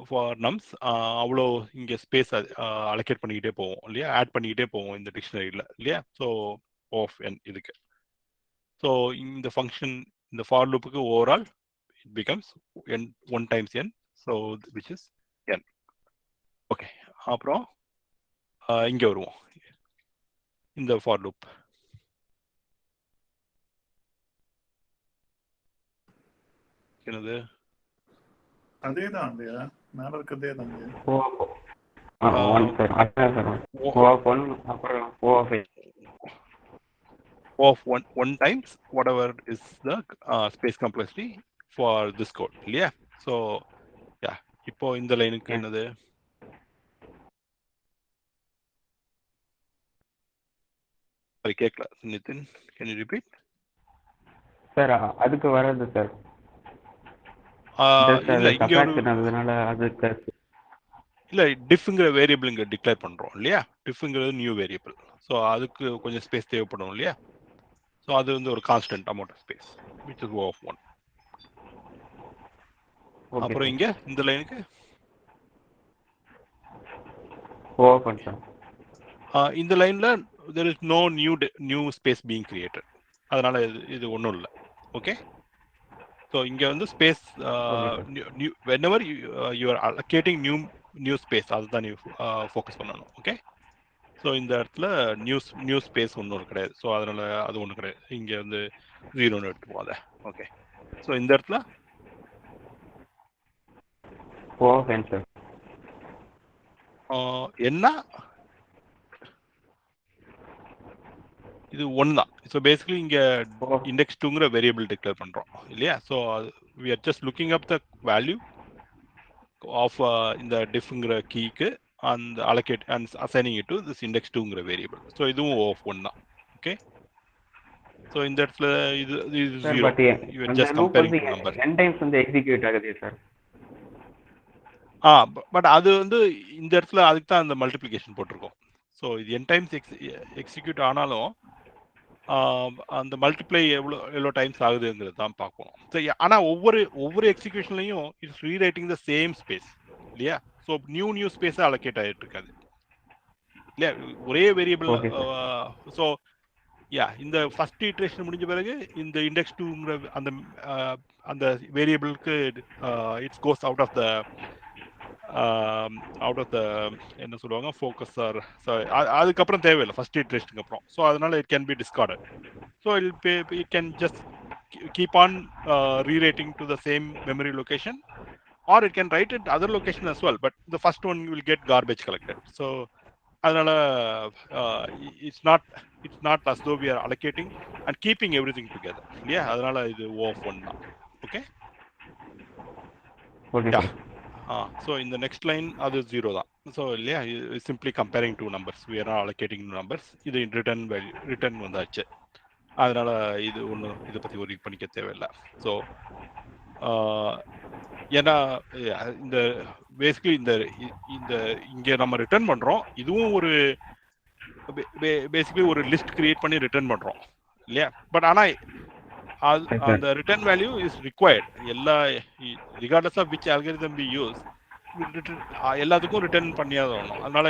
for nums, அவ்வளோ இங்கே ஸ்பேஸ் அலோகேட் பண்ணிக்கிட்டே போவோம் இல்லையா? ஆட் பண்ணிக்கிட்டே போவோம் இந்த டிக்ஷனரியில் இல்லையா? ஸோ ஆஃப் என் இதுக்கு. ஸோ இந்த ஃபங்க்ஷன் இந்த ஃபார் லூப்புக்கு overall it becomes n 1 times n, so which is n. Okay, அப்புறம் இங்கே வருவோம் இந்த ஃபார் லூப். என்னது? அதேதான் இல்லையா? மேல இருக்கிறதே தான் இல்லையா? ஓ ஒன் சார். அதான் சார். ஓ ஆஃப் ஒன், அப்புறம் ஓ of of one times whatever is the space complexity for this code இல்லையா? ஸோ யா, இப்போ இந்த லைனுக்கு என்னது? அது கேட்கல Nitin, can you repeat? Sir அதுக்கு வராது சார். இல்ல இங்க அதுக்கு இல்ல டிஃப்ங்கிற வேரியபிள் இங்க டிக்ளேர் பண்றோம் இல்லையா? டிஃப்ங்கிறது நியூ வேரியபிள். ஸோ அதுக்கு கொஞ்சம் ஸ்பேஸ் தேவைப்படும் இல்லையா? ஸோ அது வந்து ஒரு constant amount of space which is O of 1. அப்புறம் இங்க இந்த லைனுக்கு O of 1 சார். இந்த லைன்ல there is no new space being created. அதனால இது ஒன்றும் இல்லை. ஓகே, ஸோ இங்க வந்து space whenever you are allocating new space, அதுதான் நீ ஃபோக்கஸ் பண்ணணும். ஓகே, ஸோ இந்த இடத்துல நியூ ஸ்பேஸ் ஒன்றும் கிடையாது. ஸோ அதனால அது ஒன்றும் கிடையாது. இங்க வந்து 0ன்னு எடுத்துப்போம் அதை. ஓகே, ஸோ இந்த இடத்துல O of n சார். என்ன இது 1 தான். ஸோ பேசிக்கலி இங்க இண்டெக்ஸ் 2ங்கிற வேரியபிள் டிக்ளேர் பண்றோம் இல்லையா? So we are just looking up the value of இந்த diffங்கிற கீக்கு and allocate and assigning it to this index 2ங்கிற வேரியபிள். ஸோ இதுவும் O of 1 தான். ஓகே, ஸோ இந்த இடத்துல இது 0. you are just comparing two numbers. n times வந்து எக்ஸிக்யூட் ஆகுது சார். பட் அது வந்து இந்த இடத்துல அதுக்கு தான் அந்த மல்டிப்ளிகேஷன் போட்டிருக்கோம். ஸோ இது n டைம்ஸ் எக்ஸிக்யூட் ஆனாலும் அந்த மல்டிப்ளை எவ்வளோ டைம்ஸ் ஆகுதுங்கிறது தான் பார்க்கணும். ஸோ ஆனால் ஒவ்வொரு எக்ஸிக்யூஷன்லையும் it's rewriting the same space இல்லையா? ஸோ நியூ ஸ்பேஸை அலோகேட் ஆகிட்டு இருக்காது இல்லையா? ஒரே வேரியபிள். ஸோ யா, இந்த ஃபர்ஸ்ட் இட்ரேஷன் முடிஞ்ச பிறகு இந்த இண்டெக்ஸ் 2ங்கிற அந்த வேரியபிளுக்கு it's goes out of the என்ன சொல்லுவாங்க, ஃபோக்கஸ் ஆர் அதுக்கப்புறம் தேவையில்லை ஃபர்ஸ்ட் இட்ரேஷனுக்கு அப்புறம். ஸோ அதனால it can B discarded. So it can just keep on rewriting to the same memory location, or it can write it other location as well, but the first one will get garbage collected. So அதனால it's not as though we are allocating and keeping everything together இல்லையா? அதனால இது O of 1 தான். Okay, so இந்த next line அது 0 தான். So இல்லையா, simply comparing two numbers, we are not allocating two numbers. இது ரிட்டர்ன் வந்தாச்சு. அதனால இது ஒன்றும் இதை பற்றி ஒரு பண்ணிக்க தேவையில்லை. ஸோ ஏன்னா இந்த பேசிக்கலி இந்த இங்கே நம்ம ரிட்டர்ன் பண்ணுறோம், இதுவும் ஒரு பேசிக்கலி ஒரு லிஸ்ட் கிரியேட் பண்ணி ரிட்டர்ன் பண்ணுறோம் இல்லையா? பட் ஆனால் the return value is required. Regardless of which algorithm we use, எல்லாத்துக்கும் ரிட்டர்ன் பண்ணியாத வரணும். அதனால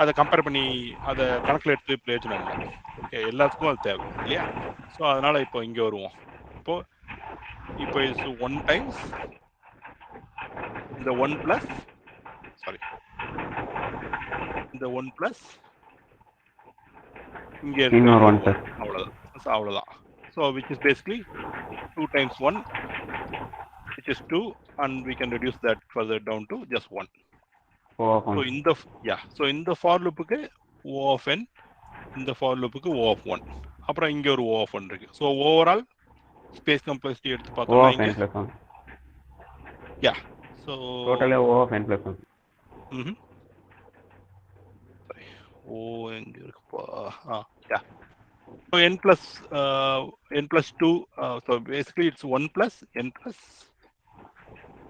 அதை கம்பேர் பண்ணி அதை கணக்கில் எடுத்து பிரயோஜனம் இல்லை. ஓகே, எல்லாத்துக்கும் அது தேவை இல்லையா? ஸோ அதனால இப்போ இங்கே வருவோம். இப்போ இஸ் 1 times இந்த 1 plus இந்த 1 plus இங்க இருக்கிற அவ்வளவுதான். So which is basically 2 times 1, which is 2, and we can reduce that further down to just 1. So in the for loopக்கு O of n, in the for loopக்கு O of 1, அப்புறம் இங்க ஒரு O of 1 இருக்கு. So overall space complexity எடுத்து பார்த்தோம்னா இங்க so totally O of n plus 1. O எங்க இருக்குப்பா? So n plus 2, so basically it's 1 plus n plus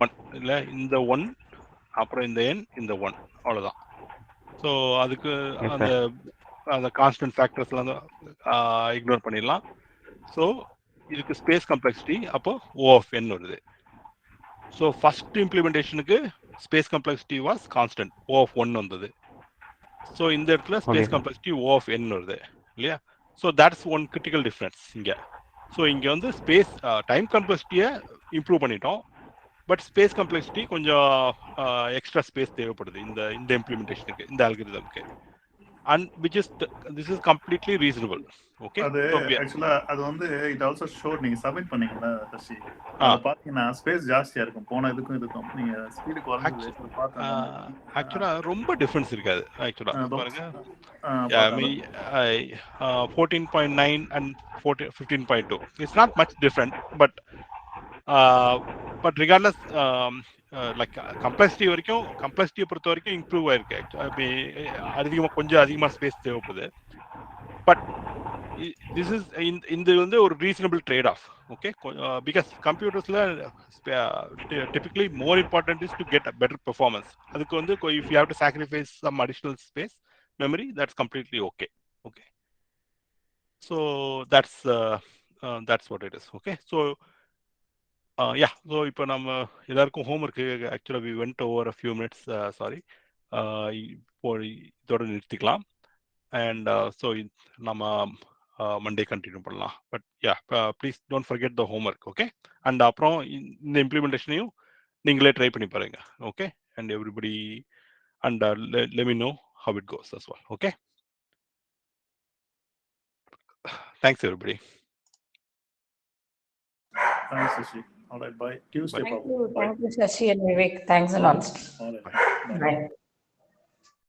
1 இல்ல, இந்த 1 அப்புறம் இந்த n இந்த 1 அவ்வளவுதான். ஸோ அதுக்கு அந்த கான்ஸ்டன்ட் ஃபேக்டர்ஸ்லாம் இக்னோர் பண்ணிடலாம். ஸோ இதுக்கு ஸ்பேஸ் கம்ப்ளெக்சிட்டி அப்போ O of n வருது. ஸோ ஃபர்ஸ்ட் இம்ப்ளிமெண்டேஷனுக்கு space complexity was constant, O of 1 வந்தது. ஸோ இந்த இடத்துல space complexity O of n வருது இல்லையா? So that's one critical difference இங்கே. ஸோ இங்கே வந்து ஸ்பேஸ் டைம் கம்ப்ளெக்சிட்டியை இம்ப்ரூவ் பண்ணிட்டோம், பட் ஸ்பேஸ் கம்ப்ளெக்சிட்டி கொஞ்சம் எக்ஸ்ட்ரா ஸ்பேஸ் தேவைப்படுது இந்த இம்ப்ளிமெண்டேஷனுக்கு, இந்த அல்காரிதம்க்கு. And which is this is completely reasonable. Okay, அது ஆக்சுவலா அது வந்து இட் ஆல்சோ ஷோட் நீங்க சப்மிட் பண்ணீங்கல சசி, பாத்தீங்கன்னா ஸ்பேஸ் ஜாஸ்தியா இருக்கும் போன இதுக்கும் நீங்க ஸ்பீடு குறைஞ்சது பார்த்தா ஆக்சுவலா ரொம்ப டிஃபரன்ஸ் இருக்காது. ஆக்சுவலா பாருங்க 14.9 and 15.2 it's not much different, but regardless like complexity வரைக்கும் கம்ப்ளெக்சிட்டியை பொறுத்த வரைக்கும் இம்ப்ரூவ் ஆயிருக்கு. கொஞ்சம் அதிகமா ஸ்பேஸ் தேவைப்படுது, பட் திஸ் இஸ் இந்த வந்து ஒரு reasonable trade off. Okay, because கம்ப்யூட்டர்ஸ்ல typically more important is to get a better performance. அதுக்கு வந்து if you have to sacrifice some additional space memory, that's completely okay. Okay, so that's what it is. Okay, so so இப்போ நம்ம எல்லாருக்கும் homework ஆக்சுவலாக we went over a few minutes, sorry. இப்போ இதோட நிறுத்திக்கலாம். And so நம்ம Monday continue பண்ணலாம். But please don't forget the homework. Okay, and அப்புறம் இந்த இம்ப்ளிமெண்டேஷனையும் நீங்களே ட்ரை பண்ணி பாருங்க. Okay, and everybody and let me know how it goes as well. Okay, thanks everybody. Thanks Shashi. All right, bye. Tuesday. Thank you Shashi and Vivek. Thanks a lot. All right, bye. Bye.